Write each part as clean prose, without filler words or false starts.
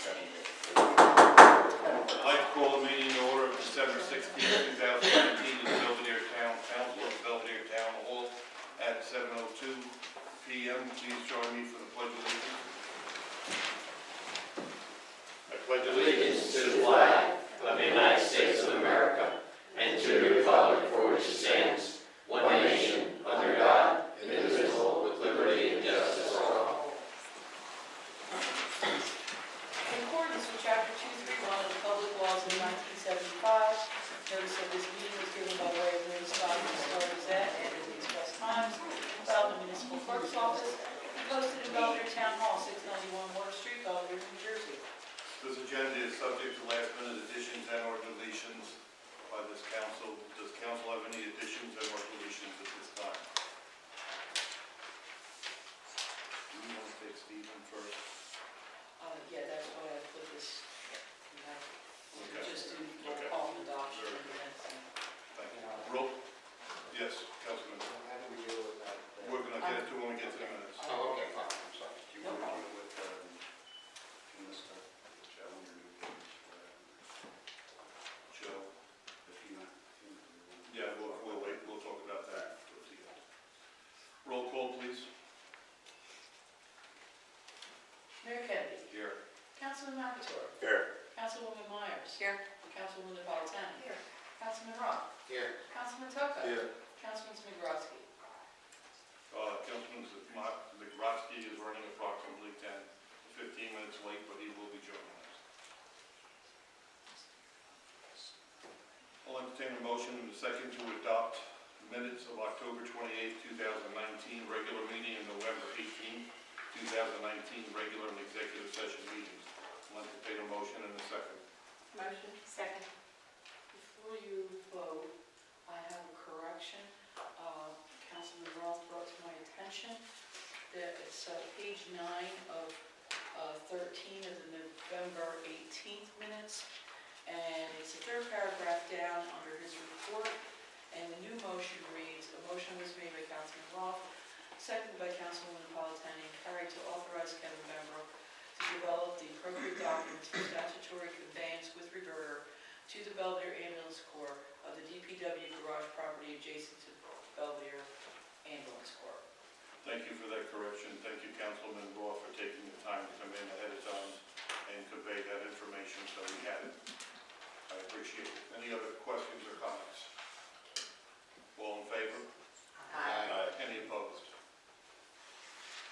I'd like to call the meeting in order of December 16, 2019, in the Belvedere Town Council of Belvedere Town Hall at 7:02 p.m. Please join me for the Pledge of Allegiance. I pledge Allegiance to the flag of the United States of America and to the republic for which it stands, one nation, under God, indivisible, with liberty and justice for all. In accordance with Chapter 231 of the Public Laws of 1975, notice of this meeting was given by way of notice filed in the Star Gazette and in the Express Times, filed in the Municipal Clerk's Office, and posted in Belvedere Town Hall, 691 Water Street, Belvedere, New Jersey. This agenda is subject to last-minute additions and/or deletions by this council. Does council have any additions and/or deletions at this time? Do you want to take Stephen first? Yeah, that's why I put this. Okay. Just do roll Okay. call and adoption Sure. of the minutes. Thank you. Roll. Yes, Councilman. How do we deal with that? We're going to get to when we get to the minutes. Oh, okay, fine, I'm sorry. Do you No want to problem. deal with, Mr. Challenger? Joe? If you not. Yeah, we'll wait. We'll talk about that. Roll call, please. Mayor Kennedy. Here. Councilman McAtoor. Here. Councilwoman Myers. Here. Councilwoman Napolitano. Here. Councilman Roth. Here. Councilman Tocco. Here. Councilman Smigrowski. Councilman Zagrodzky is running approximately 10 to 15 minutes late, but he will be joining us. I'll entertain a motion in a second to adopt minutes of October 28, 2019, regular meeting, and November 18, 2019, regular and executive session meetings. I'll entertain a motion in a second. Motion. Second. Before you vote, I have a correction. Councilman Roth brought to my attention that it's page 9 of 13 of the November 18th minutes, and it's the third paragraph down under his report, and the new motion reads, a motion was made by Councilman Roth, seconded by Councilwoman Napolitano, and carried to authorize Kevin Bembrook to develop the appropriate documents for statutory conveyance with reverter to the Belvedere Ambulance Corps of the DPW garage property adjacent to Belvedere Ambulance Corps. Thank you for that correction. Thank you, Councilman Roth, for taking the time to come in ahead of time and convey that information so we had it. I appreciate it. Any other questions or comments? All in favor? Aye. Any opposed?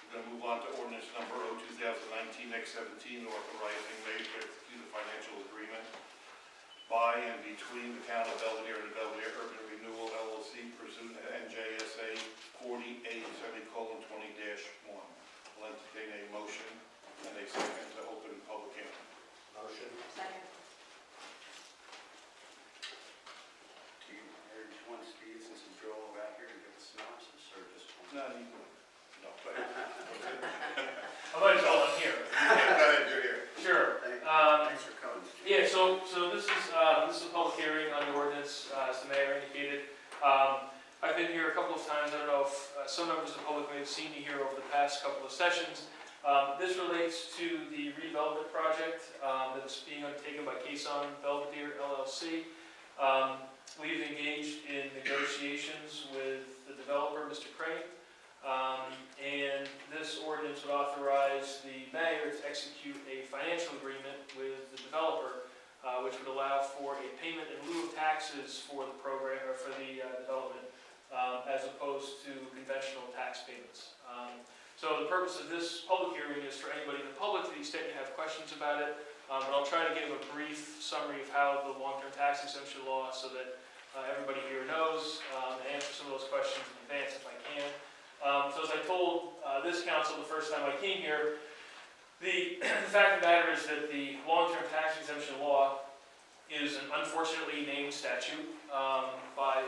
We're going to move on to ordinance number 2019-X17, authorizing mayor to execute a financial agreement by and between the town of Belvedere and the Belvedere Urban Renewal LLC pursuant to NJSA 48:20-1. I'll entertain a motion and a second to open public hearing. Motion. Second. Do you want Steve, since he's drove out here, to give a synopsis, or just? No, you can. No, go ahead. I might as well, I'm here. Go ahead, you're here. Sure. Thanks for coming, Steve. Yeah, so this is a public hearing on the ordinance, as the mayor indicated. I've been here a couple of times. I don't know if some members of the public may have seen me here over the past couple of sessions. This relates to the redevelopment project that's being undertaken by Caisson Belvedere LLC. We've engaged in negotiations with the developer, Mr. Crane. And this ordinance would authorize the mayor to execute a financial agreement with the developer, which would allow for a payment in lieu of taxes for the program or for the development, as opposed to conventional tax payments. So the purpose of this public hearing is for anybody in the public, to the extent you have questions about it. But I'll try to give a brief summary of how the long-term tax exemption law, so that everybody here knows, and answer some of those questions in advance if I can. So as I told this council the first time I came here, the fact of the matter is that the long-term tax exemption law is an unfortunately named statute by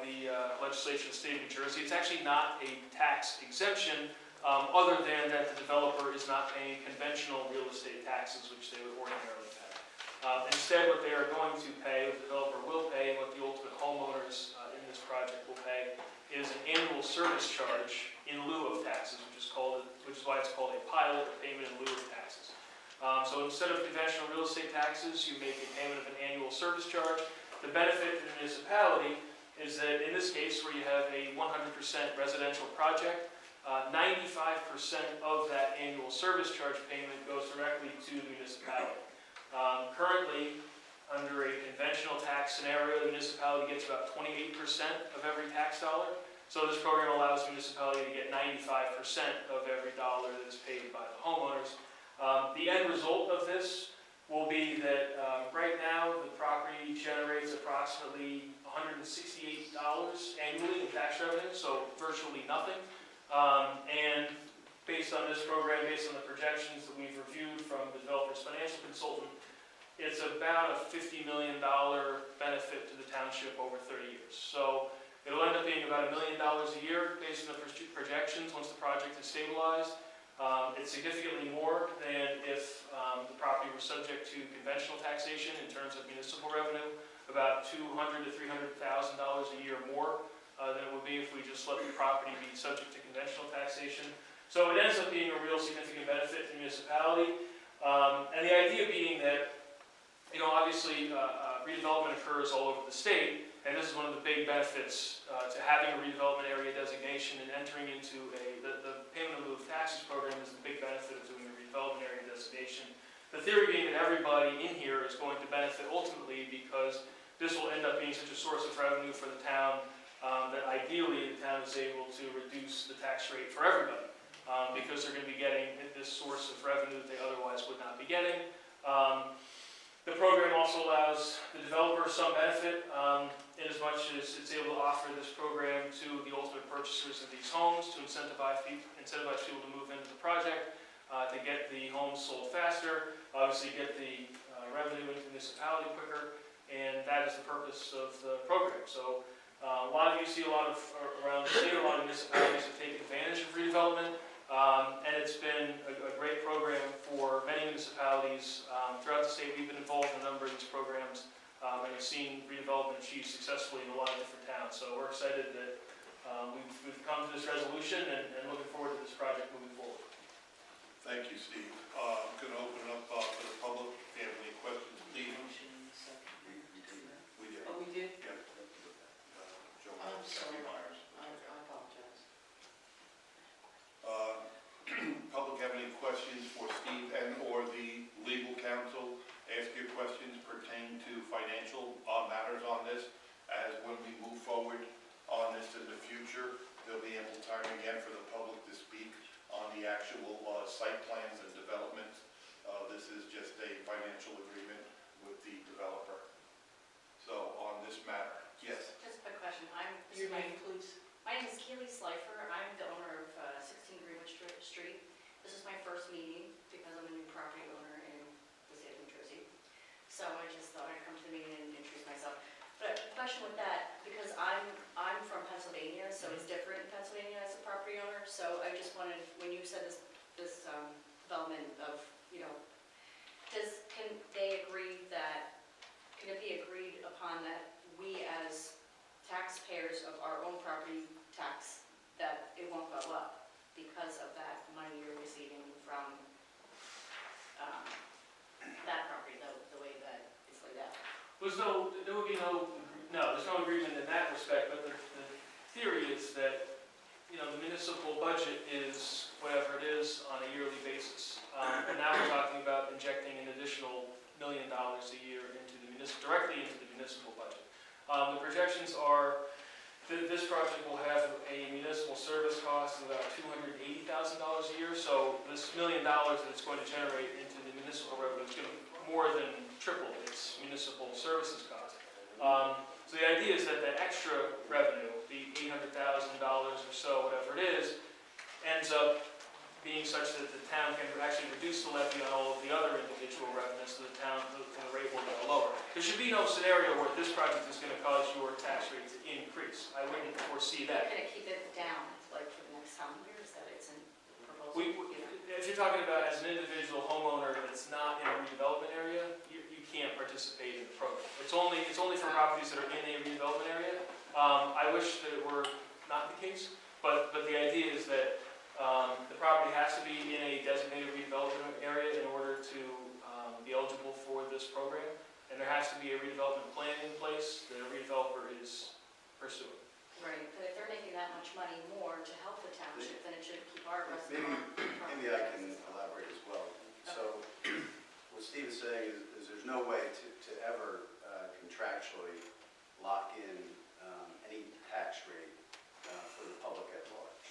the legislation of the state of New Jersey. It's actually not a tax exemption, other than that the developer is not paying conventional real estate taxes, which they would ordinarily pay. Instead, what they are going to pay, the developer will pay, and what the ultimate homeowners in this project will pay, is an annual service charge in lieu of taxes, which is why it's called a pilot, or payment in lieu of taxes. So instead of conventional real estate taxes, you make a payment of an annual service charge. The benefit to the municipality is that in this case, where you have a 100% residential project, 95% of that annual service charge payment goes directly to the municipality. Currently, under a conventional tax scenario, the municipality gets about 28% of every tax dollar. So this program allows the municipality to get 95% of every dollar that is paid by the homeowners. The end result of this will be that right now the property generates approximately $168 annually in tax revenue, so virtually nothing. And based on this program, based on the projections that we've reviewed from the developer's financial consultant, it's about a $50 million benefit to the township over 30 years. So it'll end up being about $1 million a year based on the projections once the project is stabilized. It's significantly more than if the property were subject to conventional taxation in terms of municipal revenue, about $200,000 to $300,000 a year more than it would be if we just let the property be subject to conventional taxation. So it ends up being a real significant benefit to the municipality. And the idea being that, obviously redevelopment occurs all over the state, and this is one of the big benefits to having a redevelopment area designation and entering into the payment in lieu of taxes program is the big benefit of doing the redevelopment area designation. The theory being that everybody in here is going to benefit ultimately because this will end up being such a source of revenue for the town that ideally the town is able to reduce the tax rate for everybody because they're going to be getting this source of revenue that they otherwise would not be getting. The program also allows the developer some benefit in as much as it's able to offer this program to the ultimate purchasers of these homes to incentivize people to move into the project, to get the homes sold faster, obviously get the revenue into the municipality quicker, and that is the purpose of the program. So a lot of you see around the state, a lot of municipalities have taken advantage of redevelopment. And it's been a great program for many municipalities throughout the state. We've been involved in a number of these programs and have seen redevelopment achieved successfully in a lot of different towns. So we're excited that we've come to this resolution and looking forward to this project moving forward. Thank you, Steve. I'm going to open it up for the public. If you have any questions, please. Motion second. We did. Oh, we did? Yeah. Joe I'm sorry. Myers. I apologize. Public have any questions for Steve and/or the legal counsel? Ask your questions pertaining to financial matters on this. As when we move forward on this in the future, there'll be ample time again for the public to speak on the actual site plans and development. This is just a financial agreement with the developer. So on this matter, yes. Just a quick question. Your name, please. My name is Keely Slifer. I'm the owner of 16 Greenwich Street. This is my first meeting because I'm a new property owner in the state of New Jersey. So I just thought I'd come to the meeting and introduce myself. But a question with that, because I'm from Pennsylvania, so it's different in Pennsylvania as a property owner. So I just wanted, when you said this development of, can they agree that, can it be agreed upon that we as taxpayers of our own property tax, that it won't go up because of that money you're receiving from that property, the way that it's laid out? There's no agreement in that respect, but the theory is that, the municipal budget is whatever it is on a yearly basis. And now we're talking about injecting an additional $1 million a year directly into the municipal budget. The projections are that this project will have a municipal service cost of about $280,000 a year. So this $1 million that it's going to generate into the municipal revenue is going to more than triple its municipal services cost. So the idea is that that extra revenue, the $800,000 or so, whatever it is, ends up being such that the town can actually reduce the levy on all of the other individual revenues, so the town, the rate will go lower. There should be no scenario where this project is going to cause your tax rate to increase. I wouldn't foresee that. Can it keep it down, like for the next how many years that it's in proposal? If you're talking about as an individual homeowner that's not in a redevelopment area, you can't participate in the program. It's only for properties that are in a redevelopment area. I wish that it were not the case, but the idea is that the property has to be in a designated redevelopment area in order to and there has to be a redevelopment plan in place that a redeveloper is pursuing. Right, but if they're making that much money more to help the township, then it should keep our Maybe, residents. maybe I can elaborate as well. So what Steve is saying is there's no way to ever contractually lock in any tax rate for the public at large.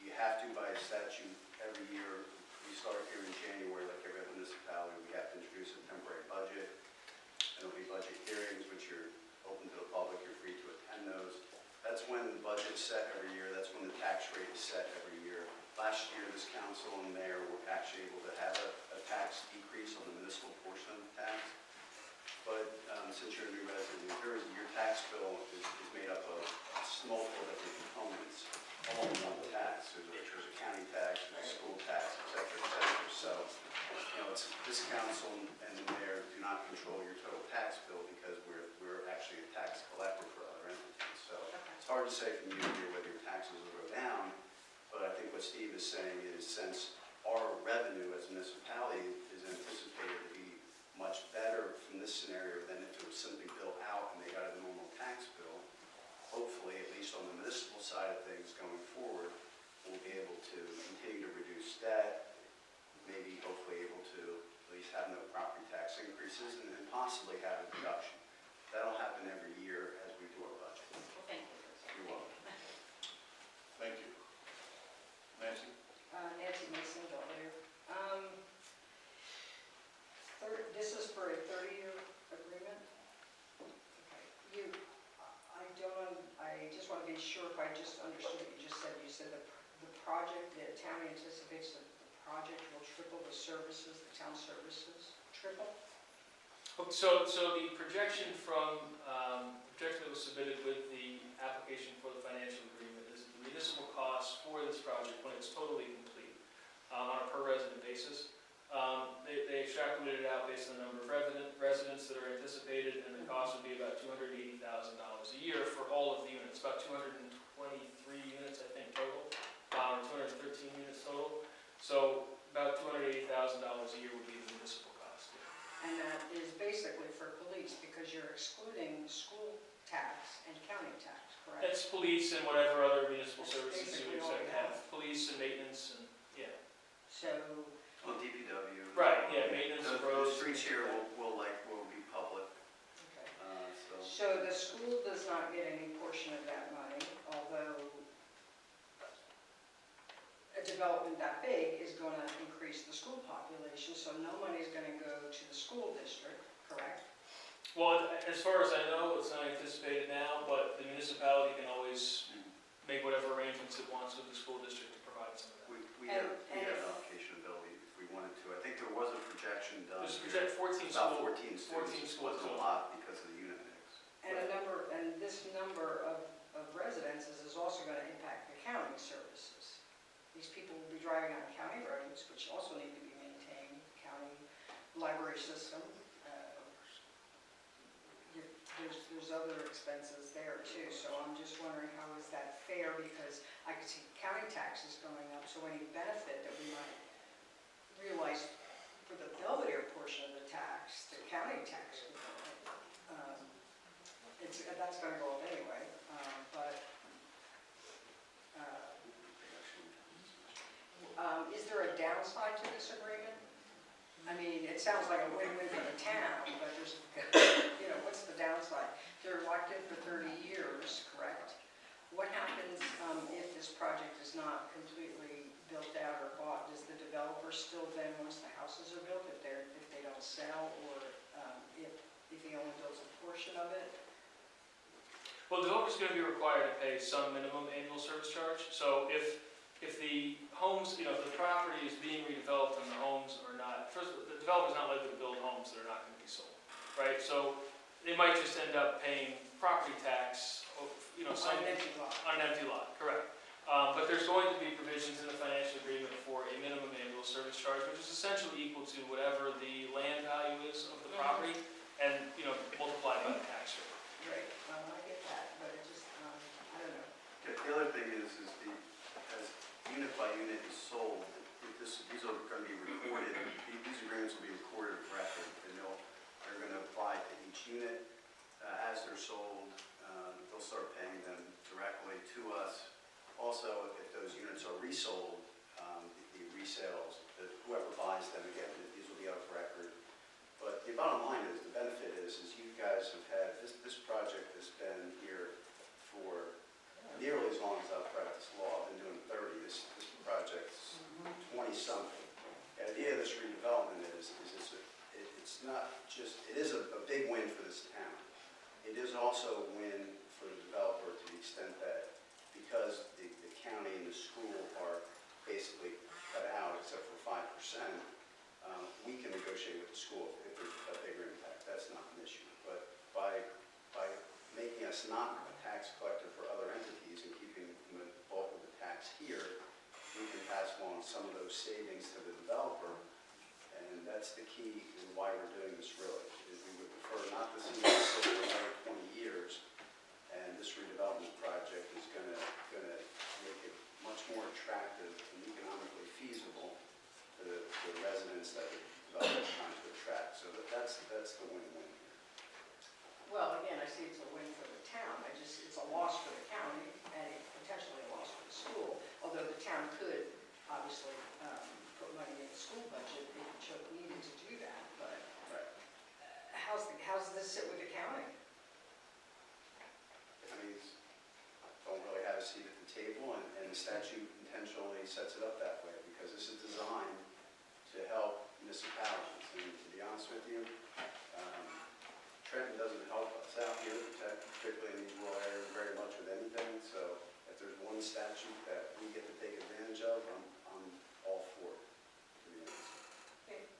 You have to, by statute, every year, we start here in January, like every other municipality, we have to introduce a temporary budget. There'll be budget hearings, which are open to the public, you're free to attend those. That's when the budget's set every year, that's when the tax rate is set every year. Last year, this council and mayor were actually able to have a tax decrease on the municipal portion of the tax. But since you're a new resident in New Jersey, your tax bill is made up of multiple different components, all in one tax. There's a county tax, there's a school tax, et cetera, et cetera. So, it's this council and the mayor do not control your total tax bill because we're actually a tax collector for other entities. So it's hard to say from year to year whether your taxes will go down, but I think what Steve is saying is since our revenue as a municipality is anticipated to be much better from this scenario than if it was simply built out and they got a normal tax bill, hopefully, at least on the municipal side of things going forward, we'll be able to continue to reduce debt, maybe hopefully able to at least have no property tax increases and possibly have a reduction. That'll happen every year as we do our budget. Well, thank you. You're welcome. Thank you. Nancy? Nancy Mason, Belvedere. This is for a 30-year agreement? Okay. I just want to be sure if I just understood what you just said. You said the project, the town anticipates that the project will triple the services, the town services, triple? So the projection projection that was submitted with the application for the financial agreement is the municipal costs for this project when it's totally complete, on a per resident basis. They extrapolated it out based on the number of residents that are anticipated, and the cost would be about $280,000 a year for all of the units, about 223 units, I think, total, or 213 units total. So about $280,000 a year would be the municipal cost. And that is basically for police because you're excluding school tax and county tax, correct? That's police and whatever other municipal That's services basically you all expect we to have. Police and maintenance and, yeah. So, On DPW. Right, yeah, maintenance of The roads. streets here will be public, okay. so. So the school does not get any portion of that money, although a development that big is going to increase the school population, so no money is going to go to the school district, correct? Well, as far as I know, it's not anticipated now, but the municipality can always make whatever arrangements it wants with the school district to provide some of that. We have allocation ability if we wanted to. I think there was a projection done. There's a project 14 About school, 14 14 students. schools Wasn't a total. lot because of the unit mix. And this number of residences is also going to impact the county services. These people will be driving on county roads, which also need to be maintained, county library system. There's other expenses there too, so I'm just wondering how is that fair, because I could see county taxes going up, so any benefit that we might realize for the Belvedere portion of the tax, the county tax, that's going to go up anyway, is there a downside to this agreement? I mean, it sounds like a win-win for the town, but there's, what's the downside? They're locked in for 30 years, correct? What happens if this project is not completely built out or bought? Does the developer still then, once the houses are built, if they don't sell, or if he only builds a portion of it? Well, the developer's going to be required to pay some minimum annual service charge. So if the homes, if the property is being redeveloped and the homes are not, first, the developer's not likely to build homes that are not going to be sold, right? So they might just end up paying property tax, On an empty lot. on an empty lot, correct. But there's going to be provisions in the financial agreement for a minimum annual service charge, which is essentially equal to whatever the land value is of the property, and, multiplied by the tax rate. Right, I get that, but it just, I don't know. The other thing is as unit by unit is sold, these are going to be recorded, these agreements will be recorded of record, and are going to apply to each unit. As they're sold, they'll start paying them directly to us. Also, if those units are resold, the resales, whoever buys them, again, these will be of record. But the bottom line is, the benefit is you guys have had, this project has been here for nearly as long as I've practiced law. I've been doing 30. This project's 20-something. The idea of this redevelopment it's not just, it is a big win for this town. It is also a win for the developer to the extent that because the county and the school are basically cut out except for 5%, we can negotiate with the school if there's a bigger impact. That's not an issue. But by making us not a tax collector for other entities and keeping the bulk of the tax here, we can pass along some of those savings to the developer. And that's the key in why we're doing this really, is we would prefer not to see this sit for another 20 years. And this redevelopment project is going to make it much more attractive and economically feasible to the residents that the developer is trying to attract. So that's the win-win here. Well, again, I see it's a win for the town. It's a loss for the county and potentially a loss for the school, although the town could obviously put money in the school budget if it needed to do that. But Right. how's this sit with the county? I mean, don't really have a seat at the table, and the statute intentionally sets it up that way because this is designed to help municipalities. And to be honest with you, Trenton doesn't help us out here, particularly in these rural areas, very much with anything. So if there's one statute that we get to take advantage of, I'm all for it, to be honest.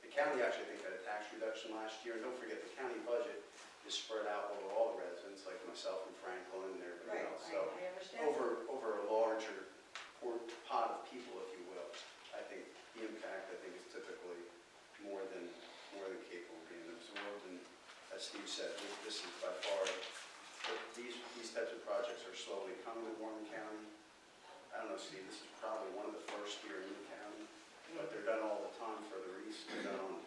The county actually, I think, had a tax reduction last year. And don't forget, the county budget is spread out over all the residents, like myself and Franklin and everybody Right, else. So I understand. over a larger pot of people, if you will. I think the impact, is typically more than capable of being absorbed. And as Steve said, this is by far, these types of projects are slowly coming to Warren County. I don't know, Steve, this is probably one of the first here in the county, but they're done all the time further east. They're done on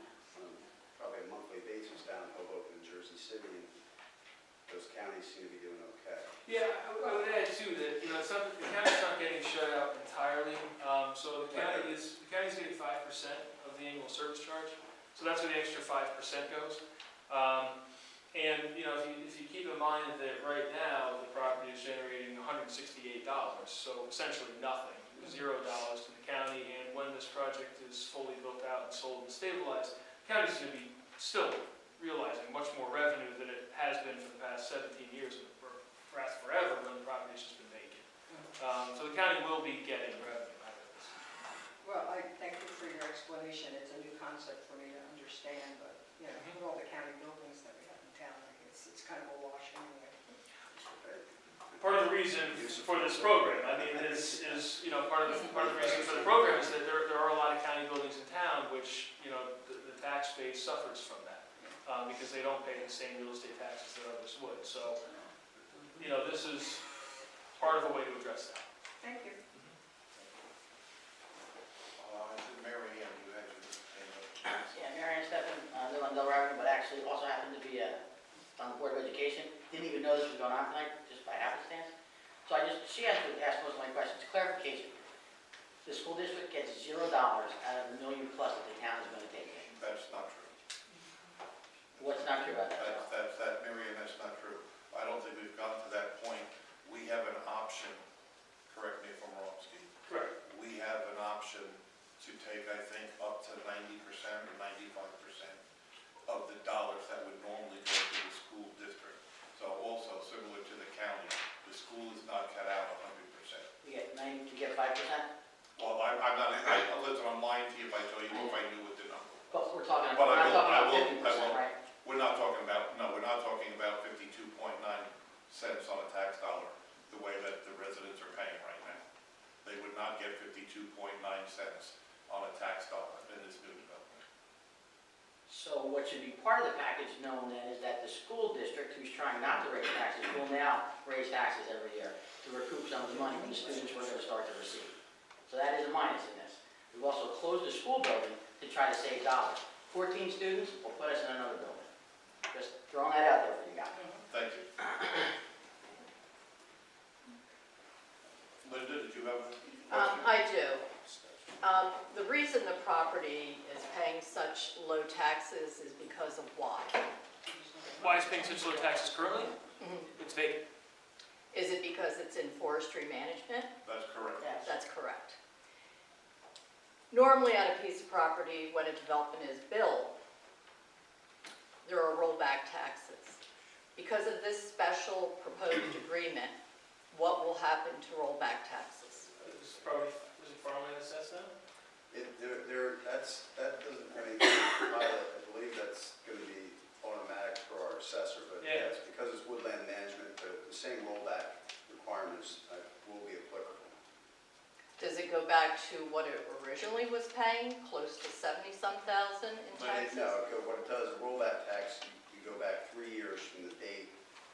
probably a monthly basis down in Hoboken, Jersey City, and those counties seem to be doing okay. Yeah, I would add too that, the county's not getting shut out entirely. So the county's getting 5% of the annual service charge. So that's where the extra 5% goes. And, if you keep in mind that right now, the property is generating $168, so essentially nothing, $0 to the county. And when this project is fully built out and sold and stabilized, the county's going to be still realizing much more revenue than it has been for the past 17 years, or perhaps forever, when the property's just been vacant. So the county will be getting revenue out of this. Well, I thank you for your explanation. It's a new concept for me to understand, but, with all the county buildings that we have in town, it's kind of a wash anyway. Part of the reason for this program, is part of the reason for the program is that there are a lot of county buildings in town which, the tax base suffers from that, because they don't pay the same real estate taxes that others would. So, this is part of a way to address that. Thank you. Mary Ann, you had your hand up. Yeah, Marion Steffen, live on Delaware Avenue, but actually also happened to be on the Board of Education. Didn't even know this was going on tonight, just by happenstance. So she asked most of my questions. Clarification. The school district gets $0 out of the $1 million plus that the town is going to take in. That's not true. What's not true about that? Mary Ann, that's not true. I don't think we've gotten to that point. We have an option, correct me if I'm wrong, Steve. Correct. We have an option to take, I think, up to 90% or 95% of the dollars that would normally go to the school district. So also similar to the county, the school is not cut out 100%. You get 5%? Well, I'm not, listen, I'm lying to you if I tell you if I knew what the number was. But we're talking But I about will- 50%, right? We're not talking about 52.9 cents on a tax dollar, the way that the residents are paying right now. They would not get 52.9 cents on a tax dollar in this new development. So what should be part of the package known then is that the school district, who's trying not to raise taxes, will now raise taxes every year to recoup some of the money from the students we're going to start to receive. So that is a minus in this. We've also closed the school building to try to save dollars. 14 students will put us in another building. Just throwing that out there for you guys. Thank you. Linda, did you have a question? I do. The reason the property is paying such low taxes is because of why? Why is paying such low taxes currently? It's vacant. Is it because it's in forestry management? That's correct. Yes. That's correct. Normally on a piece of property, when a development is built, there are rollback taxes. Because of this special proposed agreement, what will happen to rollback taxes? It's probably, was it farmland assessed now? That doesn't have anything to do with pilot. I believe that's going to be automatic for our assessor, but Yeah. yes, because it's woodland management, the same rollback requirements will be applicable. Does it go back to what it originally was paying, close to 70-some thousand in But taxes? what it does, a rollback tax, you go back 3 years from the date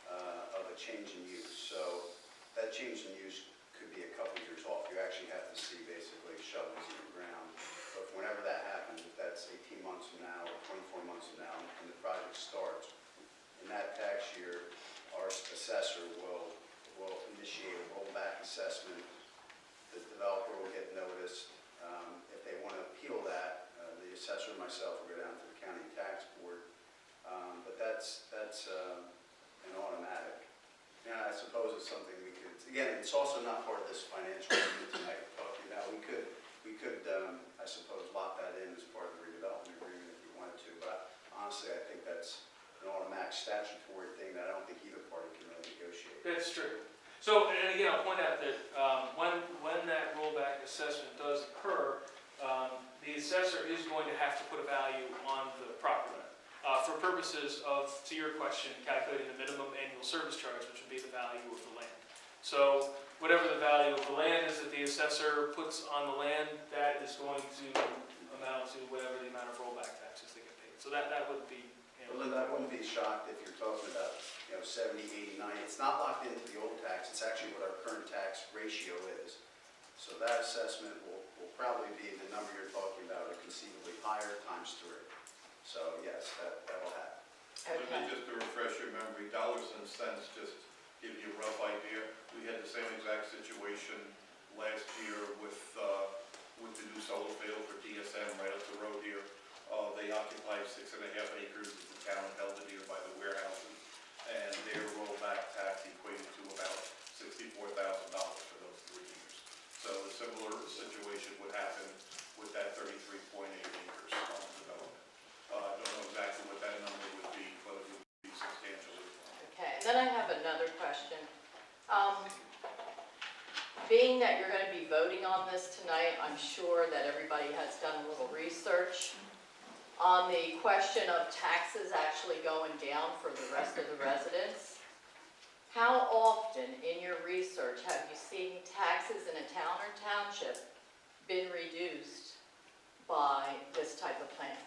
of a change in use. So that change in use could be a couple years off. You actually have to see basically shovels in the ground. But whenever that happens, if that's 18 months from now or 24 months from now, and the project starts, in that tax year, our assessor will initiate a rollback assessment. The developer will get noticed. If they want to appeal that, the assessor and myself will go down to the county tax board. But that's an automatic. And I suppose it's something we could, again, it's also not part of this financial agreement tonight we're talking about. We could, I suppose, lock that in as part of the redevelopment agreement if you wanted to. But honestly, I think that's an automatic statutory thing that I don't think either party can really negotiate. That's true. So, and again, I'll point out that when that rollback assessment does occur, the assessor is going to have to put a value on the property for purposes of, to your question, calculating the minimum annual service charge, which would be the value of the land. So whatever the value of the land is that the assessor puts on the land, that is going to amount to whatever the amount of rollback taxes they get paid. So that would be. Well, Linda, I wouldn't be shocked if you're talking about, 70, 80, 90. It's not locked into the old tax. It's actually what our current tax ratio is. So that assessment will probably be the number you're talking about, or conceivably higher times 3. So yes, that will happen. Linda, just to refresh your memory, dollars and cents, just give you a rough idea. We had the same exact situation last year with the new solar field for DSM right up the road here. They occupied 6.5 acres that the town held it here by the warehouses, and their rollback tax equated to about $64,000 for those 3 years. So a similar situation would happen with that 33.8 acres on development. I don't know exactly what that number would be, but it would be substantially. Okay, and then I have another question. Being that you're going to be voting on this tonight, I'm sure that everybody has done a little research on the question of taxes actually going down for the rest of the residents. How often in your research have you seen taxes in a town or township been reduced by this type of plan?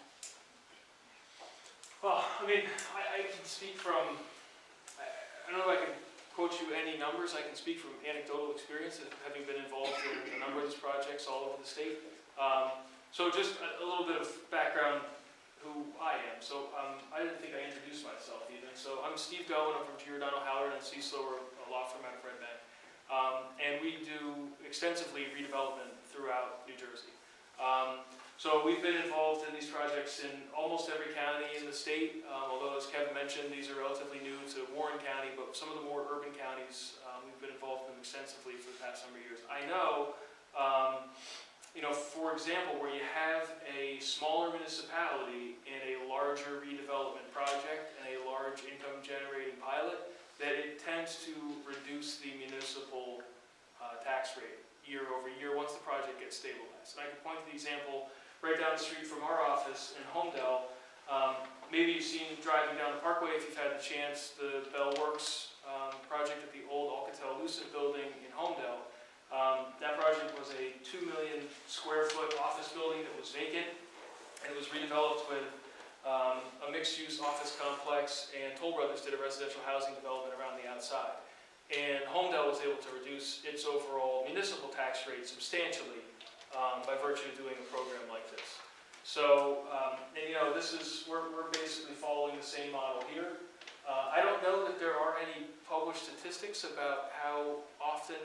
Well, I mean, I can speak from, I don't know if I can quote you any numbers. I can speak from anecdotal experience of having been involved in a number of these projects all over the state. So just a little bit of background who I am. So I didn't think I introduced myself even. So I'm Steve Goen. I'm from Giordano, Howard, and Cecil. We're a law firm out of Red Bank. And we do extensively redevelopment throughout New Jersey. So we've been involved in these projects in almost every county in the state, although as Kevin mentioned, these are relatively new to Warren County, but some of the more urban counties, we've been involved in them extensively for the past number of years. I know, for example, where you have a smaller municipality in a larger redevelopment project and a large income generating pilot, that it tends to reduce the municipal tax rate year over year once the project gets stabilized. And I can point to the example right down the street from our office in Homedale. Maybe you've seen driving down the Parkway, if you've had the chance, the Bell Works project at the old Alcatel-Lucent building in Homedale. That project was a 2 million square foot office building that was vacant, and it was redeveloped with a mixed-use office complex, and Toll Brothers did a residential housing development around the outside. And Homedale was able to reduce its overall municipal tax rate substantially by virtue of doing a program like this. So, and you know, we're basically following the same model here. I don't know that there are any published statistics about how often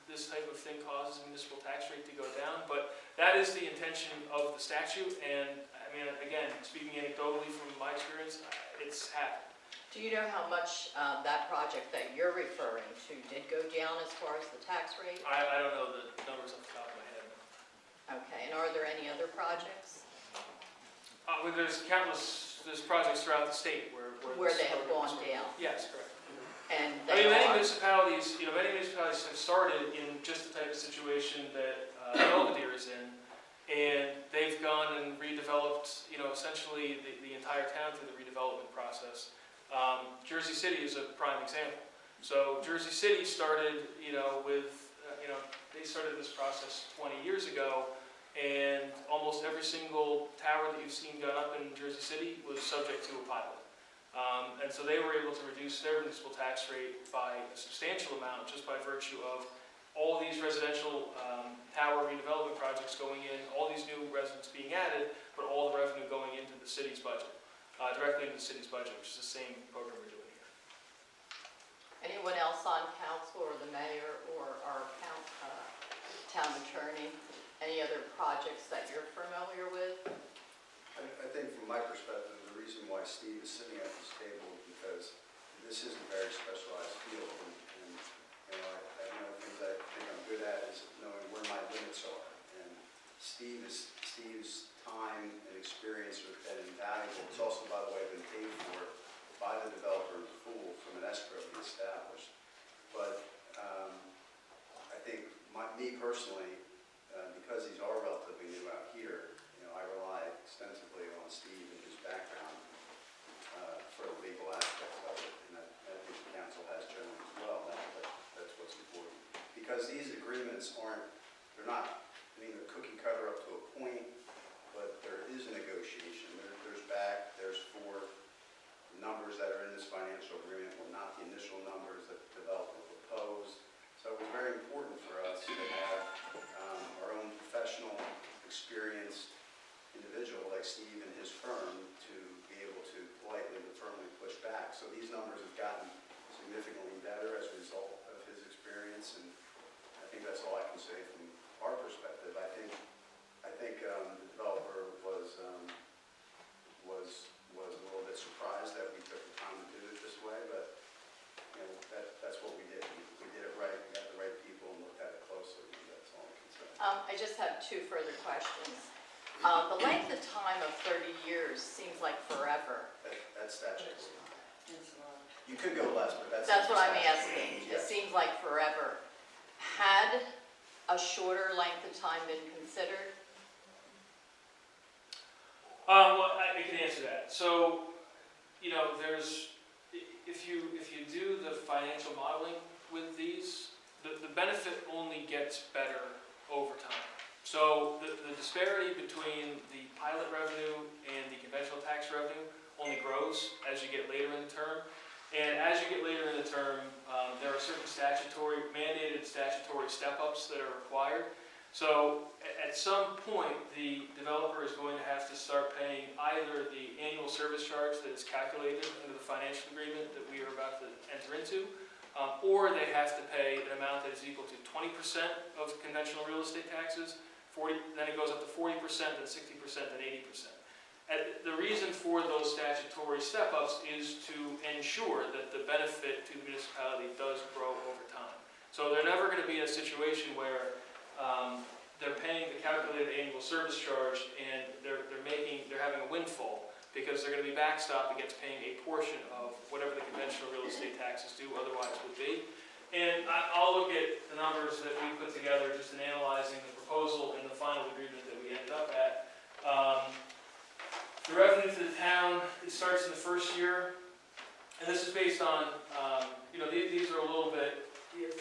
this type of thing causes municipal tax rate to go down, but that is the intention of the statute, and I mean, again, speaking anecdotally from my experience, it's happened. Do you know how much that project that you're referring to did go down as far as the tax rate? I don't know the numbers off the top of my head. Okay, and are there any other projects Well, there's projects throughout the state where where this they have program gone is- down? Yes, correct. And I they mean, many are, municipalities have started in just the type of situation that Belvedere is in, and they've gone and redeveloped, you know, essentially the entire town through the redevelopment process. Jersey City is a prime example. So Jersey City started, you know, with, they started this process 20 years ago, and almost every single tower that you've seen gone up in Jersey City was subject to a pilot. And so they were able to reduce their municipal tax rate by a substantial amount just by virtue of all these residential tower redevelopment projects going in, all these new residents being added, but all the revenue going into the city's budget, directly into the city's budget, which is the same program we're doing here. anyone else on council or the mayor or our town attorney, any other projects that you're familiar with? I think from my perspective, the reason why Steve is sitting at this table is because this is a very specialized field, and one of the things I think I'm good at is knowing where my limits are. And Steve's time and experience have been invaluable. It's also, by the way, been paid for by the developer in full from an escrow being established. But I think me personally, because these are relatively new out here, I rely extensively on Steve and his background for the legal aspects of it, and I think the council has generally as well. That's what's important. Because these agreements they're not, they're cookie cutter up to a point, but there is a negotiation. There's back, there's forth. The numbers that are in this financial agreement were not the initial numbers that the developer proposed. So it was very important for us to have our own professional, experienced individual like Steve and his firm to be able to politely but firmly push back. So these numbers have gotten significantly better as a result of his experience, and I think that's all I can say from our perspective. I think the developer was a little bit surprised that we took the time to do it this way, but that's what we did. We did it right. We got the right people and looked at it closely. And that's all I can say. I just have two further questions. The length of time of 30 years seems like forever. That's statutory. You could go less, but That's what I'm statutory. asking. It Yes. seems like forever. Had a shorter length of time been considered? Well, I can answer that. So, if you do the financial modeling with these, the benefit only gets better over time. So the disparity between the pilot revenue and the conventional tax revenue only grows as you get later in the term. And as you get later in the term, there are certain mandated statutory step-ups that are required. So at some point, the developer is going to have to start paying either the annual service charge that is calculated under the financial agreement that we are about to enter into, or they have to pay an amount that is equal to 20% of conventional real estate taxes, then it goes up to 40%, then 60%, then 80%. And the reason for those statutory step-ups is to ensure that the benefit to the municipality does grow over time. So they're never going to be in a situation where they're paying the calculated annual service charge and they're having a windfall because they're going to be backstopped against paying a portion of whatever the conventional real estate taxes do otherwise would be. And I'll look at the numbers that we put together just in analyzing the proposal and the final agreement that we ended up at. The revenue to the town, it starts in the first year, and this is based on, these are a little bit,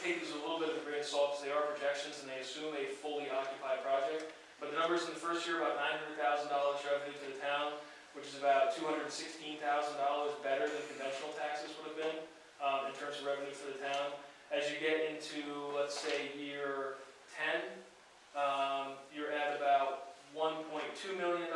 take these a little bit of a grain of salt because they are projections and they assume a fully occupied project. But the numbers in the first year, about $900,000 revenue to the town, which is about $216,000 better than conventional taxes would have been in terms of revenue for the town. As you get into, let's say, year 10, you're at about $1.2 million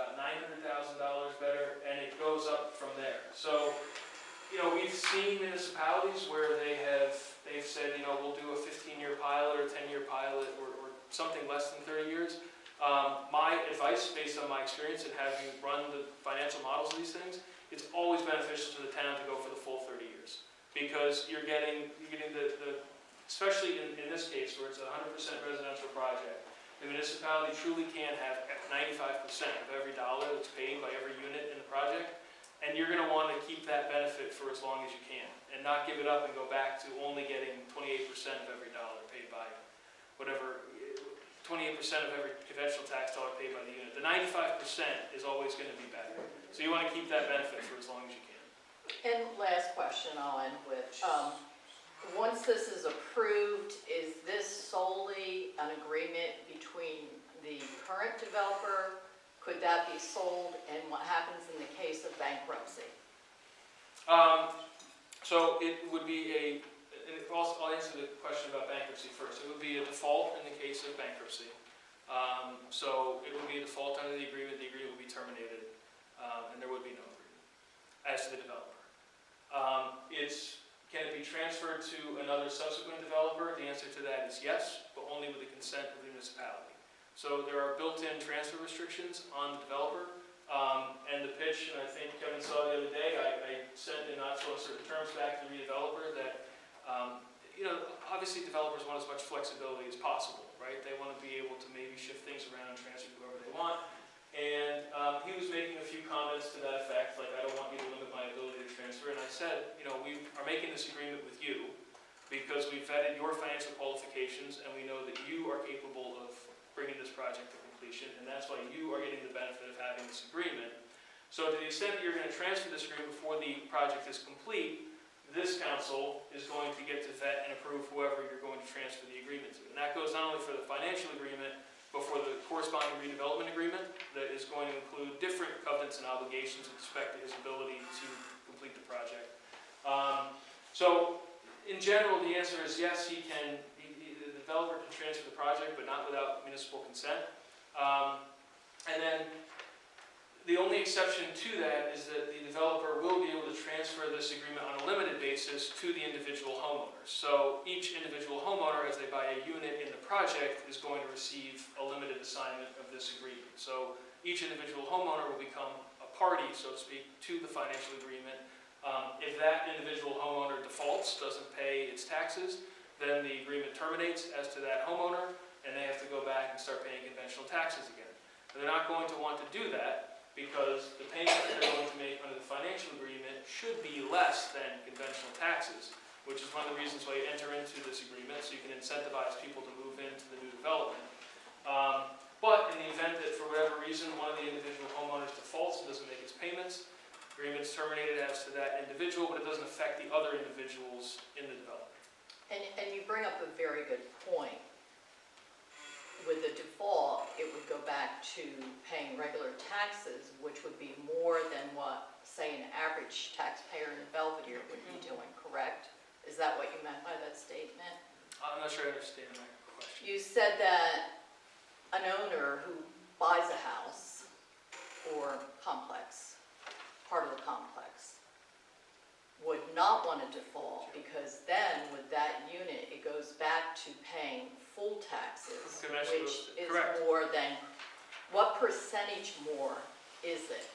about $900,000 better, and it goes up from there. So, you know, we've seen municipalities where they've said, you know, we'll do a 15-year pilot or a 10-year pilot or something less than 30 years. My advice, based on my experience in having run the financial models of these things, it's always beneficial to the town to go for the full 30 years. Because you're getting the especially in this case where it's a 100% residential project, the municipality truly can have 95% of every dollar that's paid by every unit in the project, and you're going to want to keep that benefit for as long as you can, and not give it up and go back to only getting 28% of every dollar paid by whatever, 28% of every conventional tax dollar paid by the unit. The 95% is always going to be better, so you want to keep that benefit for as long as you can. And last question I'll end with. Once this is approved, is this solely an agreement between the current developer? Could that be sold? And what happens in the case of bankruptcy? So it would be I'll answer the question about bankruptcy first. It would be a default in the case of bankruptcy. So it would be a default under the agreement would be terminated, and there would be no agreement as to the developer. Can it be transferred to another subsequent developer? The answer to that is yes, but only with the consent of the municipality. So there are built-in transfer restrictions on the developer, and the pitch, and I think Kevin saw the other day, I sent in not so uncertain terms back to the redeveloper that, you know, obviously developers want as much flexibility as possible, right? They want to be able to maybe shift things around and transfer to whoever they want. And he was making a few comments to that effect, like, I don't want you to limit my ability to transfer. And I said, you know, we are making this agreement with you because we've vetted your financial qualifications and we know that you are capable of bringing this project to completion, and that's why you are getting the benefit of having this agreement. So to the extent that you're going to transfer this agreement before the project is complete, this council is going to get to vet and approve whoever you're going to transfer the agreement to. And that goes not only for the financial agreement, but for the corresponding redevelopment agreement that is going to include different covenants and obligations with respect to his ability to complete the project. So in general, the answer is yes, the developer can transfer the project, but not without municipal consent. And then the only exception to that is that the developer will be able to transfer this agreement on a limited basis to the individual homeowners. So each individual homeowner, as they buy a unit in the project, is going to receive a limited assignment of this agreement. So each individual homeowner will become a party, so to speak, to the financial agreement. If that individual homeowner defaults, doesn't pay its taxes, then the agreement terminates as to that homeowner, and they have to go back and start paying conventional taxes again. But they're not going to want to do that, because the payment that they're going to make under the financial agreement should be less than conventional taxes, which is one of the reasons why you enter into this agreement, so you can incentivize people to move into the new development. But in the event that for whatever reason one of the individual homeowners defaults and doesn't make its payments, the agreement is terminated as to that individual, but it doesn't affect the other individuals in the development. And you bring up a very good point. With the default, it would go back to paying regular taxes, which would be more than what, say, an average taxpayer in Belvedere would be doing, correct? Is that what you meant by that statement? I'm not sure I understand that question. You said that an owner who buys a house or complex, part of the complex, would not want to default, because then with that unit, it goes back to paying full taxes, which is correct. more than, what percentage more is it?